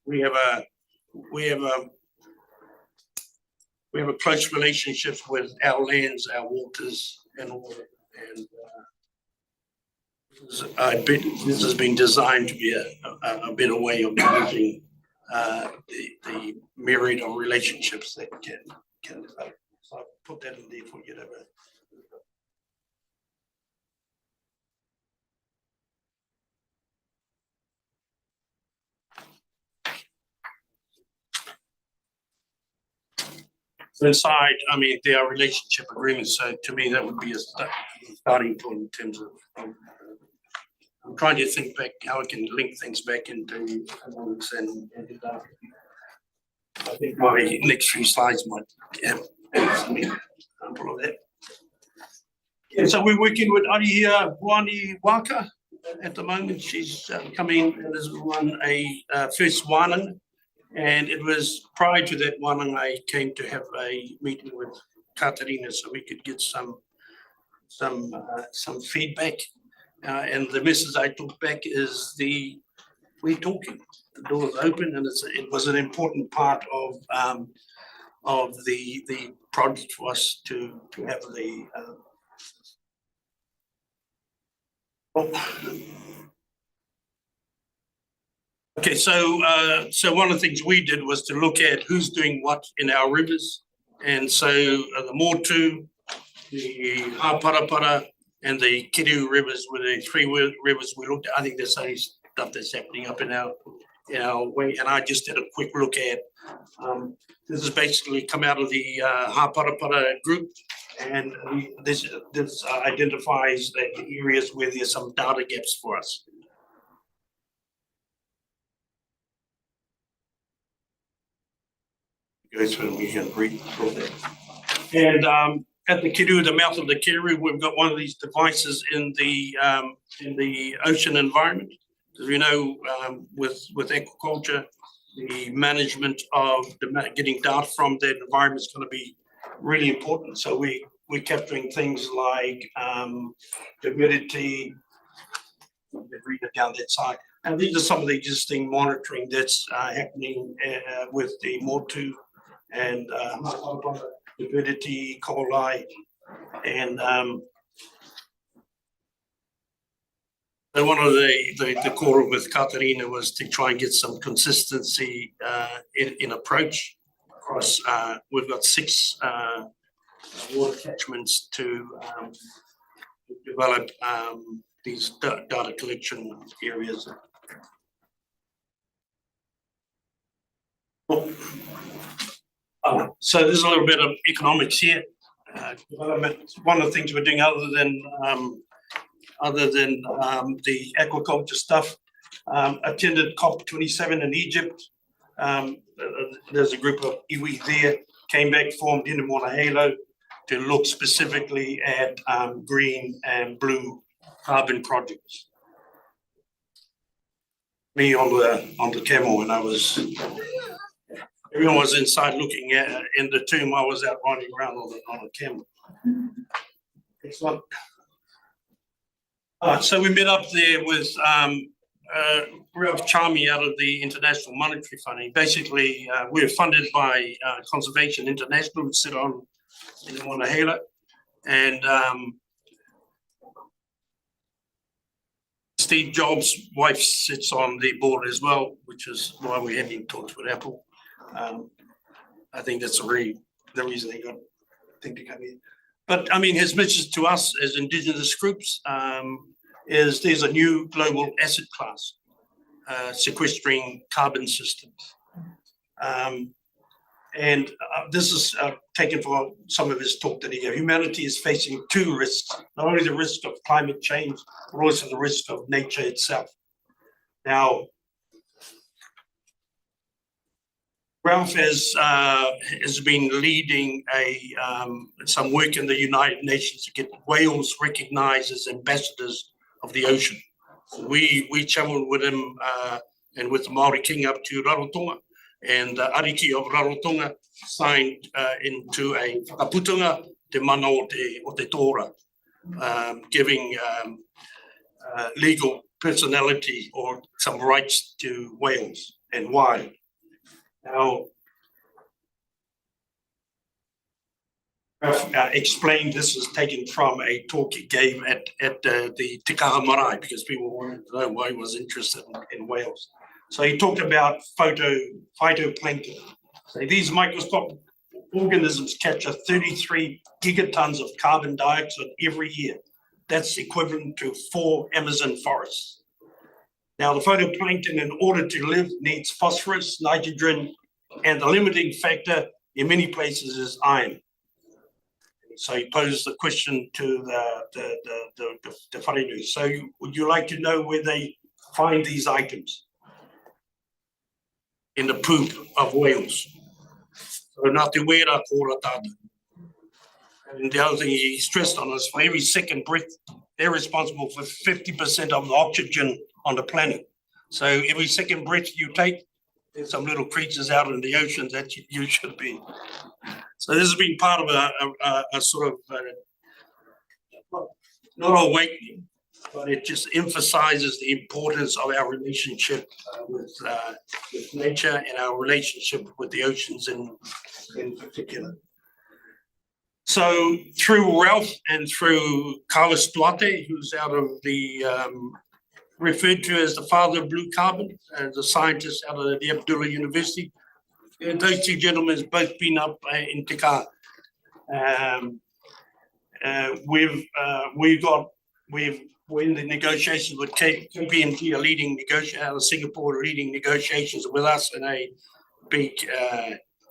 We have a close relationships with our lands, our waters, and all that. And this has been designed to be a better way of managing the myriad of relationships that can develop. So I'll put that in there for you to have a So inside, I mean, there are relationship agreements. So to me, that would be a starting point in terms of. I'm trying to think back how I can link things back into economics and I think my next few slides might have some example of that. Yeah, so we're working with Arihia Wani Waka at the moment. She's coming and has run a first wānanga. And it was prior to that one, I came to have a meeting with Katarina so we could get some feedback. And the message I took back is we're talking. The door is open, and it was an important part of the project for us to have the. Okay, so one of the things we did was to look at who's doing what in our rivers, and so the Motu, the Haparapara, and the Kiriu rivers were the 3 rivers we looked at. I think there's only stuff that's happening up in our way, and I just did a quick look at. This has basically come out of the Haparapara group, and this identifies the areas where there's some data gaps for us. Go through and we can read through that. And at the Kiriu, the mouth of the Kiriu, we've got one of these devices in the ocean environment. As we know, with aquaculture, the management of getting data from that environment is going to be really important. So we're capturing things like humidity. Read it down that side. And these are some of the existing monitoring that's happening with the Motu and humidity, coli, and So one of the core with Katarina was to try and get some consistency in approach across. We've got 6 water catchments to develop these data collection areas. So there's a little bit of economics here. Development. One of the things we're doing other than the aquaculture stuff, attended COP27 in Egypt. There's a group of iwi there, came back, formed in Halo to look specifically at green and blue carbon projects. Me on the camel when I was, everyone was inside looking at in the tomb. I was out riding around on a camel. Excellent. So we met up there with Ralph Charmy out of the International Monetary Fund. Basically, we're funded by Conservation International, who sit on in Monahela, and Steve Jobs' wife sits on the board as well, which is why we're having talks with Apple. I think that's the reason they got to come in. But I mean, his message to us as Indigenous groups is there's a new global asset class, sequestering carbon systems. And this is taken from some of his talk that he gave. Humanity is facing 2 risks, not only the risk of climate change, but also the risk of nature itself. Now, Ralph has been leading some work in the United Nations to get whales recognized as ambassadors of the ocean. So we traveled with him and with the Māori king up to Rarotonga, and the Ariki of Rarotonga signed into a whakaputunga te mana o te tora, giving legal personality or some rights to whales and why. Now, Ralph explained this is taken from a talk he gave at the Te Kaha Marae, because people wanted to know why he was interested in whales. So he talked about phytoplankton. So these microscopic organisms capture 33 gigatons of carbon dioxide every year. That's equivalent to 4 Amazon forests. Now, the phytoplankton, in order to live, needs phosphorus, nitrogen, and the limiting factor in many places is iron. So he posed the question to the wharenui. So would you like to know where they find these items? In the poop of whales. So nā te wera kōra tātou. And the other thing he stressed on is for every second breath, they're responsible for 50% of the oxygen on the planet. So every second breath you take, there's some little creatures out in the ocean that you should be. So this has been part of a sort of, not awakening, but it just emphasizes the importance of our relationship with nature and our relationship with the oceans in particular. So through Ralph and through Carlos Duarte, who's out of the, referred to as the father of blue carbon, as a scientist out of the Abdullah University, and those 2 gentlemen have both been up in Te Kaha. We're in the negotiations with KPMG, a leading negotiator out of Singapore, leading negotiations with us and a big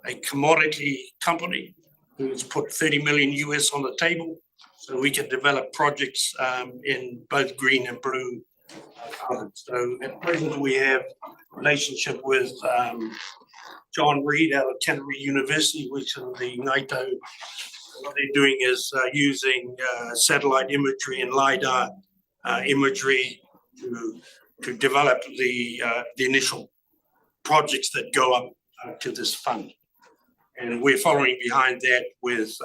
a commodity company who's put 30 million US on the table so we can develop projects in both green and blue carbon. So at present we have a relationship with John Reed out of Canterbury University, which is the NATO. What they're doing is using satellite imagery and LiDAR imagery to develop the initial projects that go up to this fund. And we're following behind that with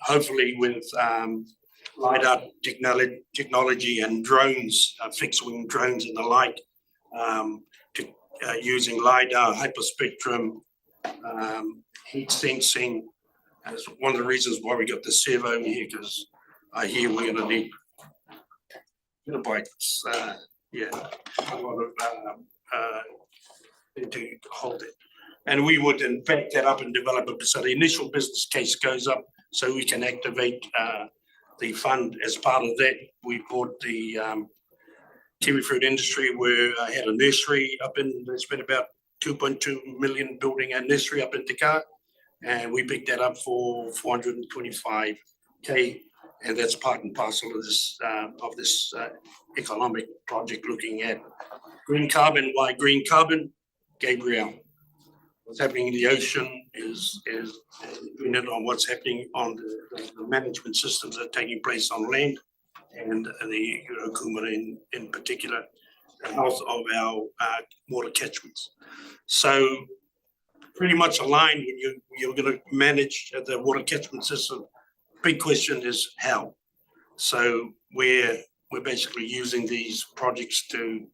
hopefully with LiDAR technology and drones, fixed wing drones and the like, using LiDAR, hyperspectrum, heat sensing. That's one of the reasons why we got the servo over here, because I hear we're going to need gigabytes, yeah, a lot of, to hold it. And we would then back that up and develop it, so the initial business case goes up, so we can activate, the fund. As part of that, we bought the, kiwi fruit industry, where I had a nursery up in, they spent about 2.2 million building a nursery up in Te Kā, and we picked that up for 425K, and that's part and parcel of this economic project looking at green carbon. Why green carbon? Gabriel. What's happening in the ocean is dependent on what's happening on the management systems that are taking place on land, and the Komiti in particular, the health of our water catchments. So pretty much aligned when you're going to manage the water catchment system. Big question is how. So we're basically using these projects to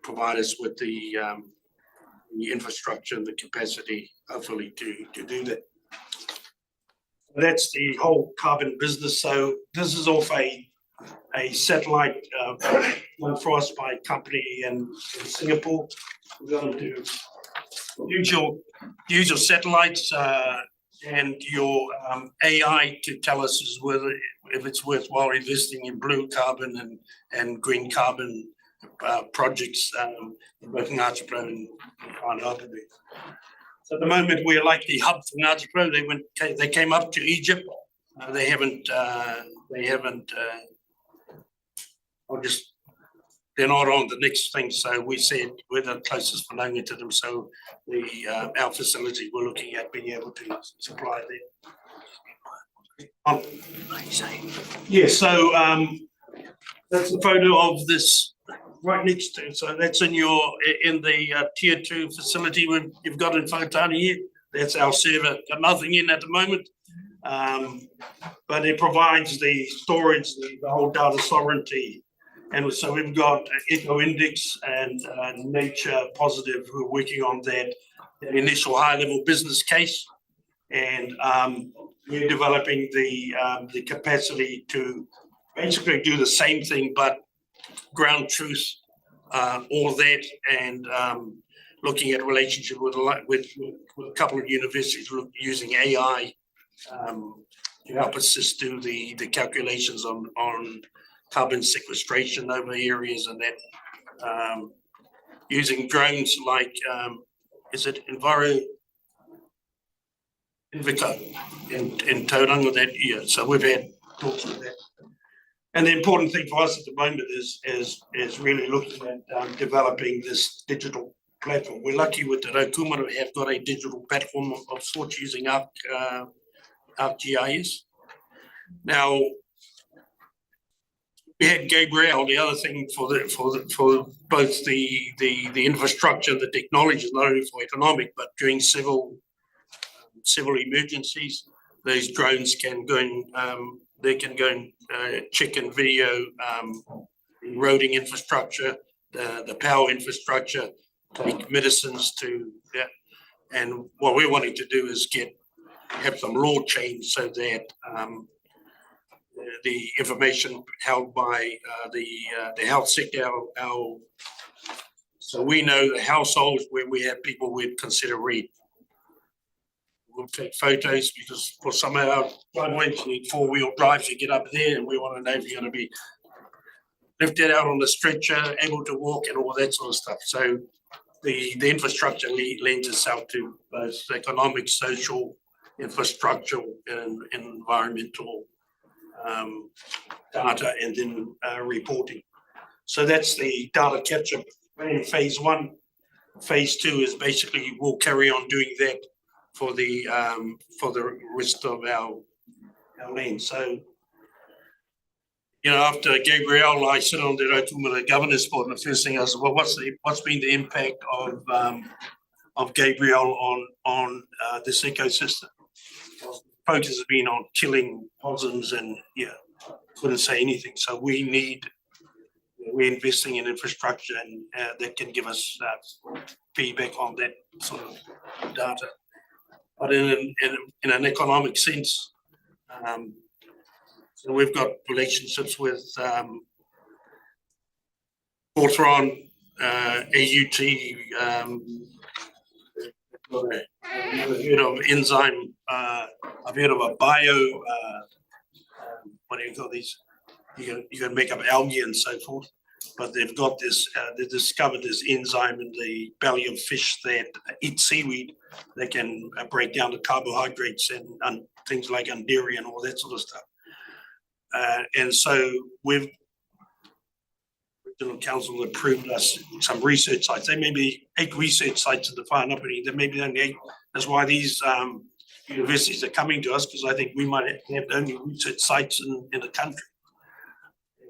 provide us with the infrastructure and the capacity, hopefully, to do that. That's the whole carbon business. So this is off a satellite one for us by a company in Singapore. We're going to use your satellites and your AI to tell us if it's worthwhile investing in blue carbon and green carbon projects in both Ngāti Porou and Whangarei. So at the moment, we're like the hub for Ngāti Porou. They came up to Egypt. They haven't. They're not on the next thing. So we said we're the closest whananga to them. So our facility, we're looking at being able to supply them. Yeah. So that's a photo of this right next to. So that's in the tier 2 facility you've got in Whakatane here. That's our server. Got nothing in at the moment. But it provides the storage, the whole data sovereignty. And so we've got Eco Index and Nature Positive who are working on that initial high-level business case. And we're developing the capacity to basically do the same thing, but ground truth, all that, and looking at relationship with a couple of universities using AI to help us do the calculations on carbon sequestration over areas and that, using drones like, is it Envico in Tauranga that year. So we've had talks with that. And the important thing for us at the moment is really looking at developing this digital platform. We're lucky with the Raukumara have got a digital platform of sorts using ArcGIS. Now, we had Gabriel. The other thing for both the infrastructure, the technology, not only for economic, but during civil emergencies, those drones can go and check and video roading infrastructure, the power infrastructure, take medicines to that. And what we're wanting to do is have some law change so that the information held by the health sector, so we know the households where we have people we'd consider read. We'll take photos because for some of our driveways you need 4-wheel drive to get up there, and we want to know if you're going to be lifted out on the stretcher, able to walk, and all that sort of stuff. So the infrastructure lends itself to both economic, social, infrastructural, and environmental data, and then reporting. So that's the data capture in phase 1. Phase 2 is basically we'll carry on doing that for the rest of our land. So, after Gabriel, I sit on the Raukumara Governance Board, and the first thing I said, well, what's been the impact of Gabriel on this ecosystem? Focus has been on killing possums, and couldn't say anything. So we're investing in infrastructure and that can give us feedback on that sort of data. But in an economic sense, so we've got relationships with Hawthorne, AUT, I've heard of enzyme, I've heard of a bio, what do you call these? You can make up algae and so forth, but they've got this, they discovered this enzyme in the belly of fish that eat seaweed that can break down the carbohydrates and things like dairy and all that sort of stuff. And so we've, Regional Council approved us some research sites. There may be 8 research sites in the Whanapiri. There may be only 8. That's why these universities are coming to us, because I think we might have the only research sites in the country.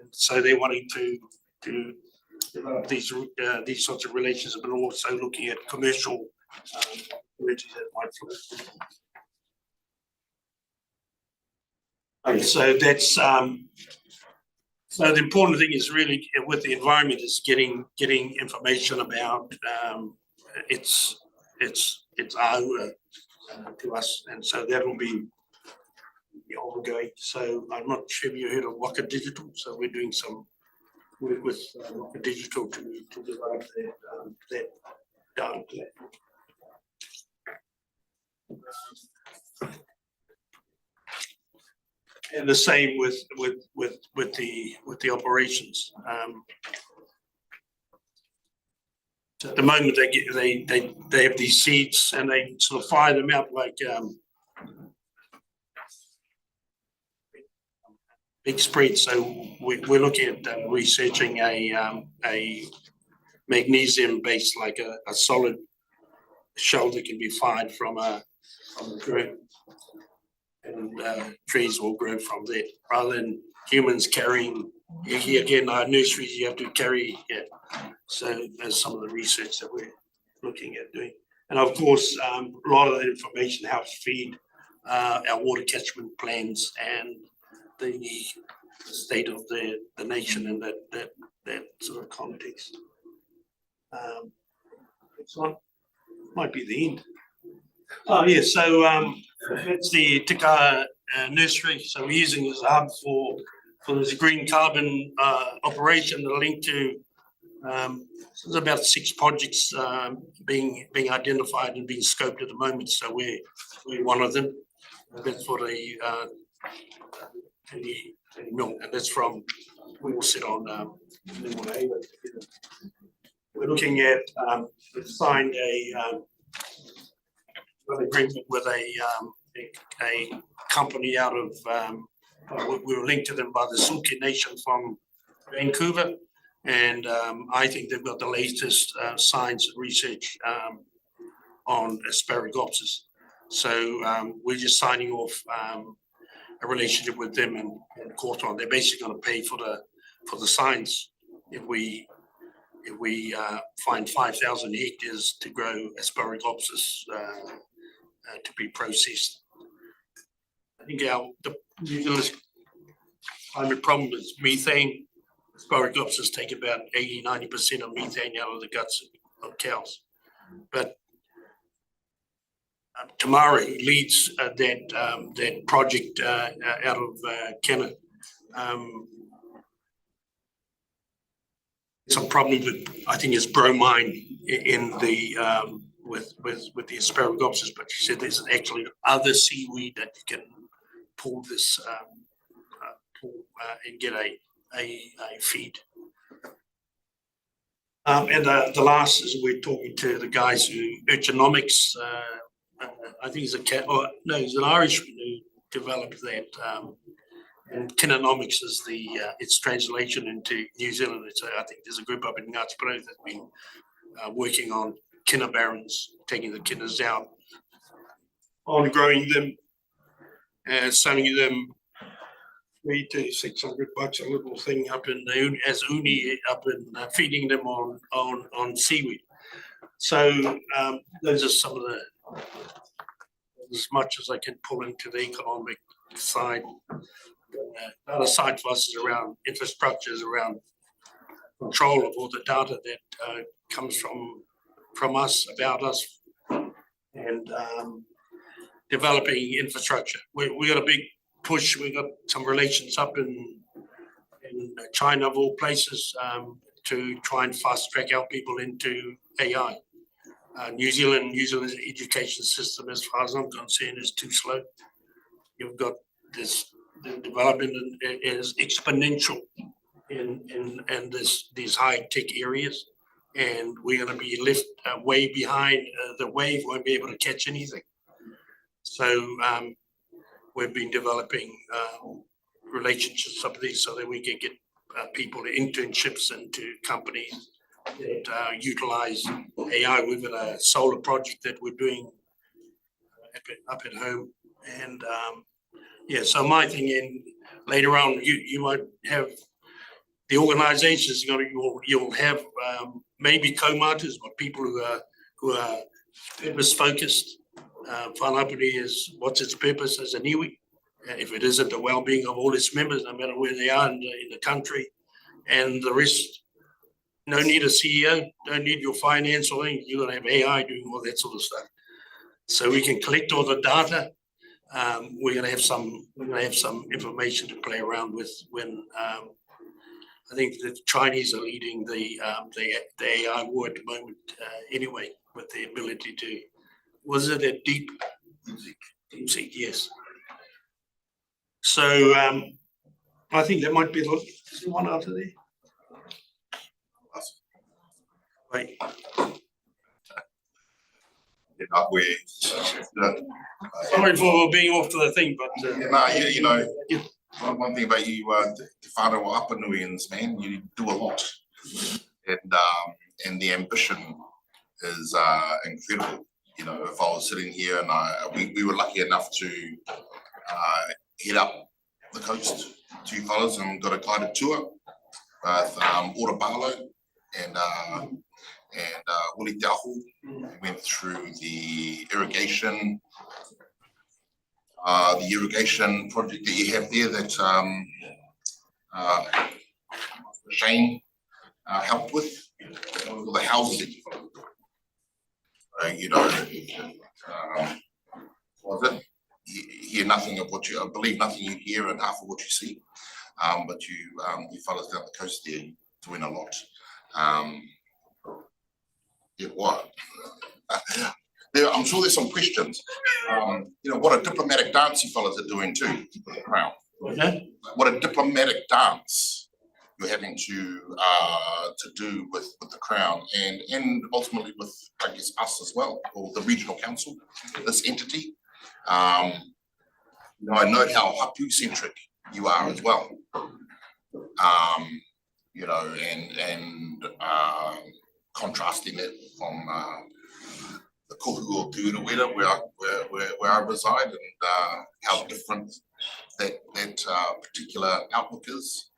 And so they're wanting to develop these sorts of relations, but also looking at commercial opportunities that might flow. Okay, so that's so the important thing is really with the environment is getting information about its our to us, and so that will be ongoing. So I'm not sure if you heard of Waka Digital. So we're doing some work with Waka Digital to develop that data platform. And the same with the operations. So at the moment they have these seeds and they sort of fire them out like big spreads. So we're looking at researching a magnesium base, like a solid shell that can be fired from a ground. And trees will grow from that, rather than humans carrying. Again, our nurseries you have to carry. Yeah. So there's some of the research that we're looking at doing, and of course, a lot of the information helps feed our water catchment plans and the state of the nation in that sort of context. Next one might be the end. Oh yeah, so that's the Tika nursery. So we're using as a hub for this green carbon operation. The link to so there's about 6 projects being identified and being scoped at the moment. So we're one of them. That's for the 20 mil, and that's from we will sit on. We're looking at we've signed an agreement with a company out of we were linked to them by the Sulki Nation from Vancouver, and I think they've got the latest science and research on Asparagopsis. So we're just signing off a relationship with them and caught on. They're basically going to pay for the science if we find 5,000 hectares to grow Asparagopsis to be processed. I think the climate problem is methane. Asparagopsis take about 80-90% of methane out of the guts of cows. But Tamara, who leads that project out of Canada, some problem with, I think it's bromine in the with the Asparagopsis, but she said there's actually other seaweed that you can pull this and get a feed. And the last is we're talking to the guys who Urchanomics. I think he's he's an Irishman who developed that. And Kinanomics is its translation into New Zealand. I think there's a group up in Ngāti that's been working on kina barons, taking the kinas out, on growing them, and selling them $300 to $600 a little thing up in as uni up in feeding them on seaweed. So those are some of as much as I can pull into the economic side. The other side for us is around infrastructures, around control of all the data that comes from us, about us, and developing infrastructure. We got a big push. We got some relations up in China, of all places, to try and fast track our people into AI. New Zealand's education system, as far as I'm concerned, is too slow. You've got this, the development is exponential in these high tech areas, and we're going to be left way behind the wave. Won't be able to catch anything. So we've been developing relationships up there so that we can get people to internships into companies that utilize AI. We've got a solar project that we're doing up at home, and yeah. So my thing, in later on, you might have the organizations. You'll have maybe co-martyrs, but people who are purpose focused. Whanapuri is what's its purpose as an iwi. If it isn't the well-being of all its members, no matter where they are in the country, and the rest, no need a CEO, don't need your finance or anything. You're gonna have AI doing all that sort of stuff. So we can collect all the data. We're gonna have some information to play around with when I think the Chinese are leading the AI war at the moment anyway, with the ability to, was it a deep seek, yes. So I think that might be the one after there. Wait. Sorry for being off to the thing, but one thing about you, Te Whānau Apanuians, man, you do a lot, and the ambition is incredible. You know, if I was sitting here and we were lucky enough to head up the coast, two fellas, and got a guided tour with Ora Barlow and Willie Dahu. We went through the irrigation project that you have there that Shane helped with, all the houses that you followed. Was it? Hear nothing of what you believe, nothing you hear, and half of what you see. But you fellas down the coast there doing a lot. Yeah, what? I'm sure there's some questions. What a diplomatic dance you fellas are doing too with the crown. okay. What a diplomatic dance you're having to do with the crown and ultimately with, I guess, us as well, or the regional council, this entity. I know how Hapu centric you are as well. And contrasting it from the Kohu or Turawera where I reside, and how different that particular outlook is.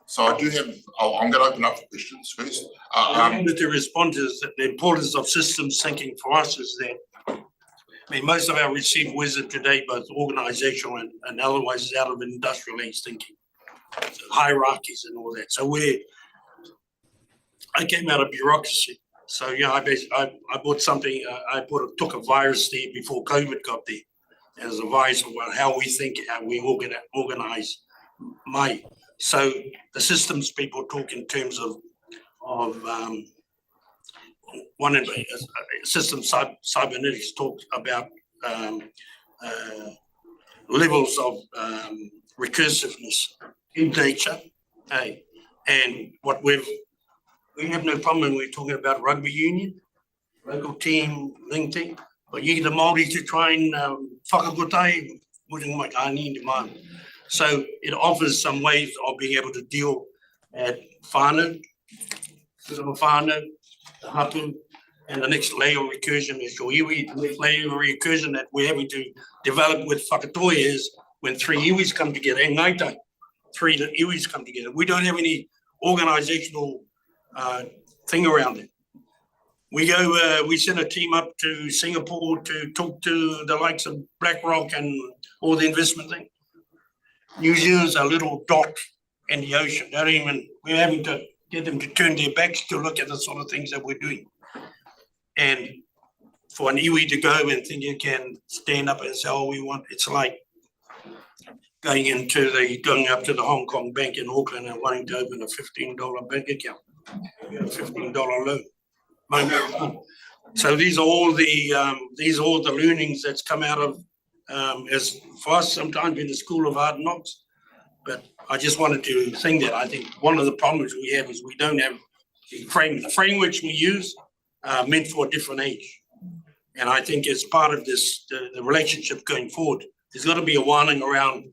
So I do have, I'm going to open up for questions first. To respond to is that the importance of systems thinking for us is that, most of our received wisdom today, both organizational and otherwise, is out of industrial age thinking, so hierarchies and all that. So I came out of bureaucracy. So yeah, I bought something. Took a virus there before COVID got there, as a virus of how we think, how we organize. So the systems people talk in terms of one in system cybernetics talks about levels of recursiveness in nature, and what we have no problem when we're talking about rugby union, local team, link team, but you get the Māori to try and whakakotai, wouldn't ani demand. So it offers some ways of being able to deal at whānau, the hapu, and the next layer of recursion is your iwi. The next layer of recursion that we're having to develop with whakatoa is when three iwis come together, and ngaitai, three iwis come together. We don't have any organizational thing around it. We send a team up to Singapore to talk to the likes of BlackRock and all the investment thing. New Zealand's a little dot in the ocean. We're having to get them to turn their backs to look at the sort of things that we're doing. And for an iwi to go and think you can stand up and say, oh, it's like going up to the Hong Kong bank in Auckland and wanting to open a $15 bank account, get a $15 loan. So these are all the learnings that's come out of, as fast sometimes in the school of hard knocks. But I just wanted to think that I think one of the problems we have is we don't have the frameworks we use meant for a different age. And I think as part of this, the relationship going forward, there's got to be a winding around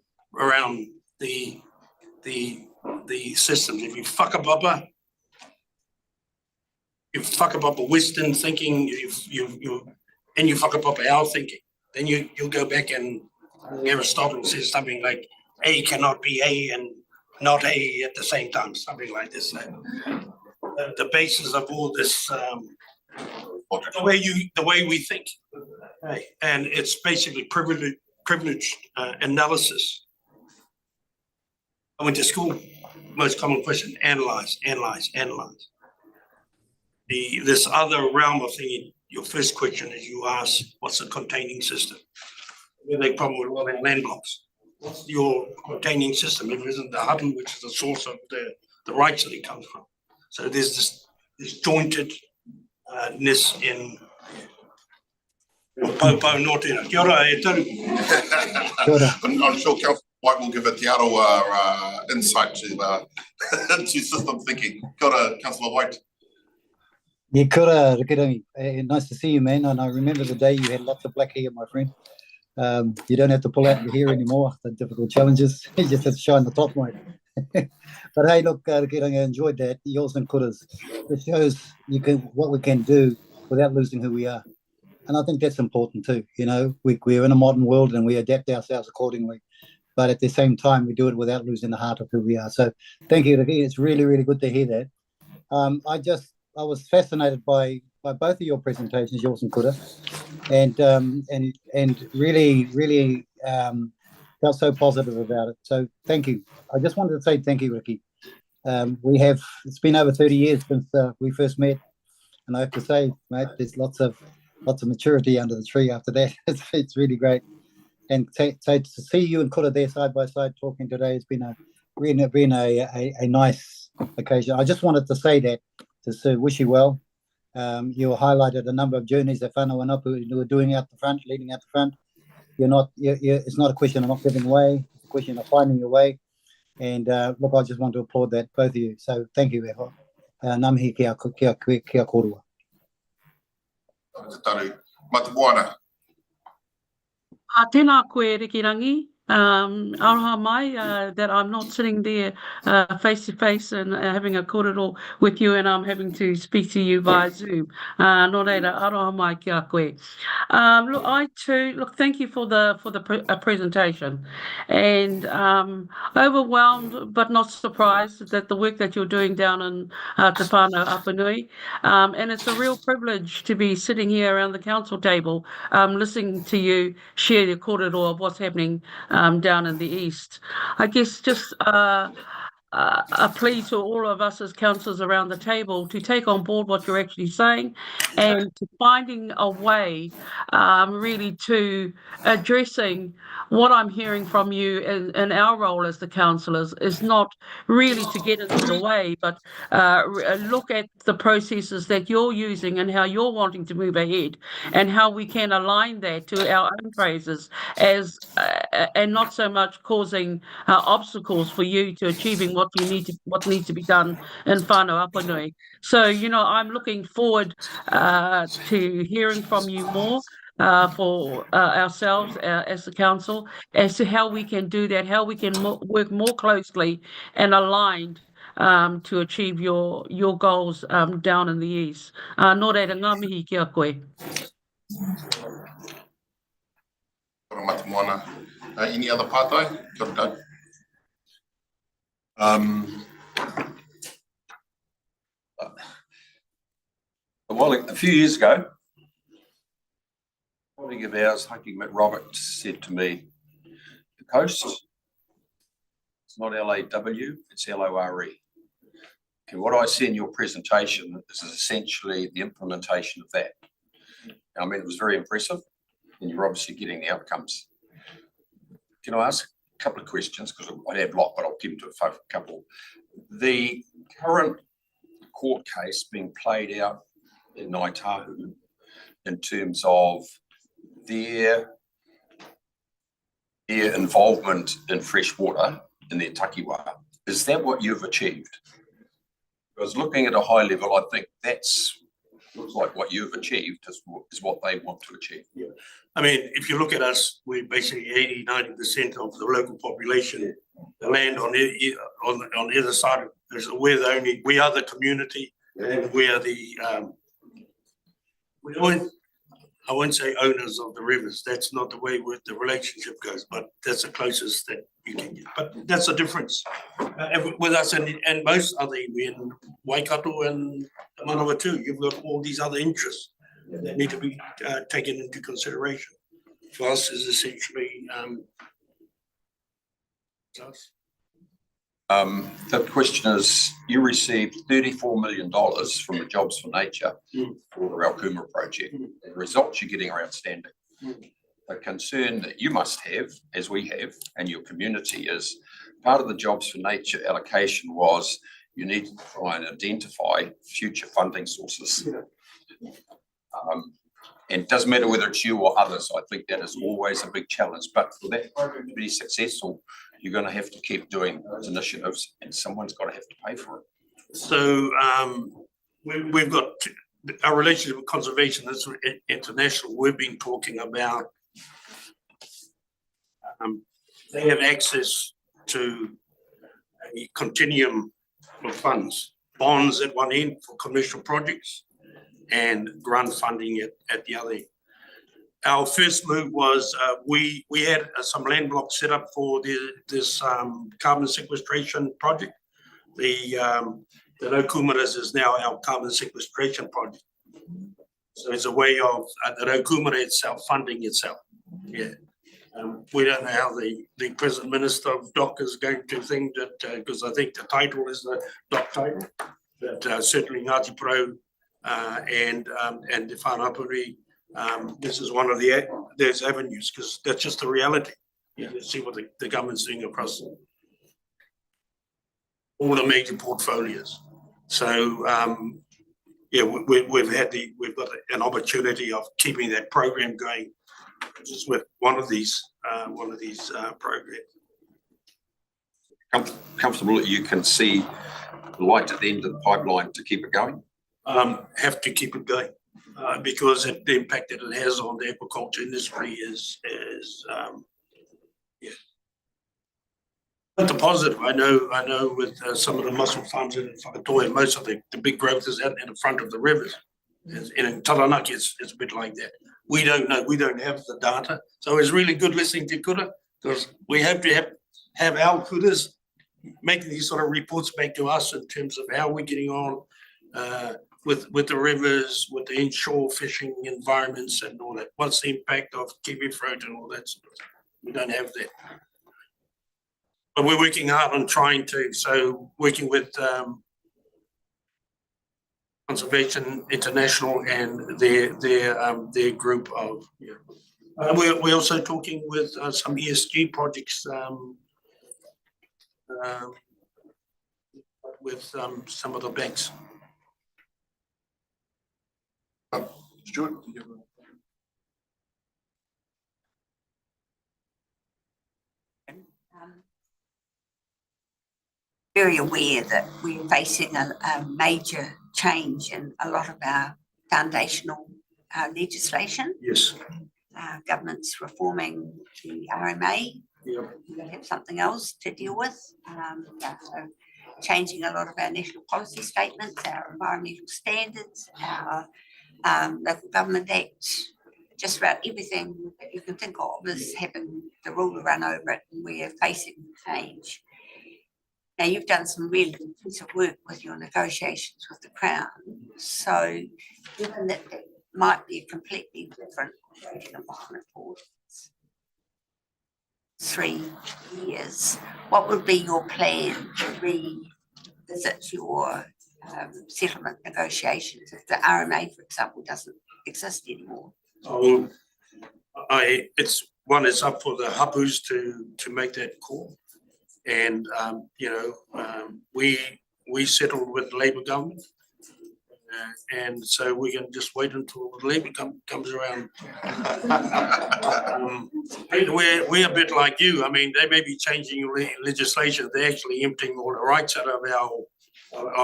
the systems. If you fuck up a Western thinking, you fuck up our thinking, then you'll go back and Aristotle says something like A cannot be A and not A at the same time, something like this. The basis of all this, the way we think, and it's basically privileged analysis. I went to school. Most common question: analyze. This other realm of thinking. Your first question is you ask, "What's a containing system?" We have a problem with a lot of land blocks. What's your containing system? If it isn't the huddle, which is the source of the rights that it comes from. So there's this jointedness in Popo Norte. Kia ora e taru. I'm sure Councillor White will give a te aroa insight to into system thinking. Kia ora, Councillor White. Yeah, kia ora, Rikirangi. Nice to see you, man. And I remember the day you had lots of black hair, my friend. You don't have to pull out your hair anymore, the difficult challenges. You just have to shine the top, mate. But hey, look, Rikirangi, I enjoyed that. Yours and kuras. It shows what we can do without losing who we are. And I think that's important too. You know, we're in a modern world and we adapt ourselves accordingly. But at the same time, we do it without losing the heart of who we are. So thank you, Rikirangi. It's really, really good to hear that. I was fascinated by both of your presentations, yours and Kura, and really felt so positive about it. So thank you. I just wanted to say thank you, Ricky. It's been over 30 years since we first met, and I have to say, mate, there's lots of maturity under the tree after that. It's really great, and to see you and Kura there side by side talking today has been a nice occasion. I just wanted to say that. To wish you well. You highlighted a number of journeys that whānau and Apu were doing out the front, leading out the front. It's not a question of not giving way, it's a question of finding your way. And look, I just want to applaud that, both of you. So thank you, Eho. Namihi kia korua. Matabuana. Tēnā koe, Rikirangi. Aroha mai that I'm not sitting there face to face and having a kōrero with you, and I'm having to speak to you via Zoom. Nō reira, aroha mai kia koe. Look, thank you for the presentation, and overwhelmed but not surprised that the work that you're doing down in Te Whānau Apanui, and it's a real privilege to be sitting here around the council table listening to you share the kōrero of what's happening down in the east. I guess just a plea to all of us as councillors around the table to take on board what you're actually saying and to finding a way really to addressing what I'm hearing from you in our role as the councillors is not really to get into the way, but look at the processes that you're using and how you're wanting to move ahead and how we can align that to our own praises as and not so much causing obstacles for you to achieving what needs to be done in whānau Apanui. So, I'm looking forward to hearing from you more for ourselves as the council as to how we can do that, how we can work more closely and aligned to achieve your goals down in the east. Nō reira, ngā mihi kia koe. Any other pātai? A few years ago, a colleague of ours, Haki McRobert, said to me, the coast, it's not L-A-W, it's L-O-R-E. Okay, what I see in your presentation is essentially the implementation of that. I mean, it was very impressive, and you're obviously getting the outcomes. Can I ask, couple of questions, because I have a lot, but I'll keep it to a couple. The current court case being played out in Naitahu in terms of their involvement in fresh water in their takiwā, is that what you've achieved? Because looking at a high level, I think looks like what you've achieved is what they want to achieve. Yeah. I mean, if you look at us, we're basically 80–90% of the local population. The land on either side, we are the community, and we are the, I won't say owners of the rivers. That's not the way the relationship goes, but that's the closest that you can get. But that's the difference with us and most other, in Waikato and Manawa too. You've got all these other interests that need to be taken into consideration. For us, is essentially us. The question is, you received $34 million from the Jobs for Nature for the Raukuma project. The results you're getting are outstanding. The concern that you must have, as we have, and your community is, part of the Jobs for Nature allocation was you need to try and identify future funding sources. And it doesn't matter whether it's you or others. I think that is always a big challenge. But for that program to be successful, you're going to have to keep doing those initiatives, and someone's got to have to pay for it. So we've got our relationship with conservation. That's international. We've been talking about. They have access to a continuum of funds, bonds at one end for commercial projects, and grant funding at the other end. Our first move was we had some land blocks set up for this carbon sequestration project. The Raukumaras is now our carbon sequestration project. So it's a way of the Raukumara itself funding itself. Yeah. We don't know how the present Minister of DOC is going to think that, because I think the title is the DOC title, but certainly Ngāti Porou and the Whanapuri, this is one of those avenues, because that's just the reality. You see what the government's doing across all the major portfolios. So yeah, we've got an opportunity of keeping that program going, just with one of these programs. Comfortable that you can see the light at the end of the pipeline to keep it going? Have to keep it going because the impact that it has on the aquaculture industry is yeah. But the positive, I know with some of the mussel farms in Whakatoa, most of the big growth is out in the front of the rivers. And in Taranaki, it's a bit like that. We don't know, we don't have the data. So it's really good listening to kura, because we have to have our kuras making these sort of reports back to us in terms of how we're getting on with the rivers, with the inshore fishing environments and all that. What's the impact of kiwi fruit and all that stuff? We don't have that. But we're working hard on trying to, so working with Conservation International and their group of, yeah. We're also talking with some ESG projects with some of the banks. Stuart, do you have Very aware that we're facing a major change in a lot of our foundational legislation. Yes. Government's reforming the RMA. Yeah. We have something else to deal with. So changing a lot of our national policy statements, our environmental standards, our local government act, just about everything that you can think of is having the ruler run over it, and we're facing change. Now, you've done some really impressive work with your negotiations with the Crown. So given that it might be a completely different operating environment for 3 years, what would be your plan to revisit your settlement negotiations if the RMA, for example, doesn't exist anymore? it's up for the hapus to make that call. And, we settled with Labour government. And so we can just wait until the Labour comes around. We're a bit like you. I mean, they may be changing legislation. They're actually emptying all the rights out of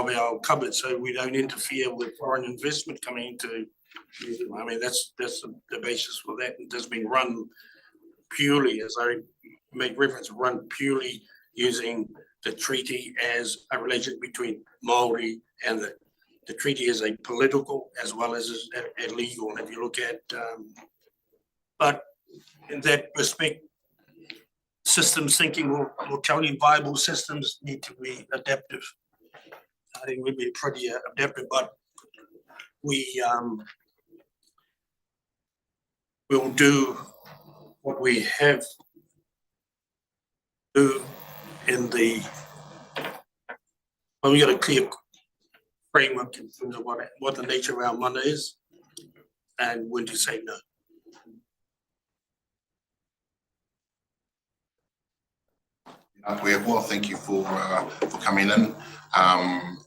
our cupboard, so we don't interfere with foreign investment coming into. I mean, that's the basis for that. It has been run purely, as I make reference, run purely using the treaty as a relation between Māori and the treaty is a political as well as a legal. If you look at, but in that respect, systems thinking will tell you viable systems need to be adaptive. I think we'd be pretty adaptive, but we'll do what we have do in the, well, we got a clear framework in terms of what the nature of our mana is and when to say no. Well, thank you for coming in and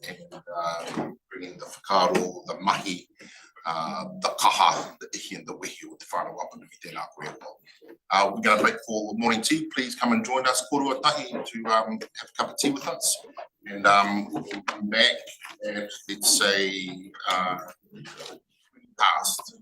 bringing the whakaaro, the mahi, the kaha, the ihi and the wehi with the whānau up and everything up real well. We're going to break for morning tea. Please come and join us, korua tahi, to have a cup of tea with us. And we'll come back at, let's say, past.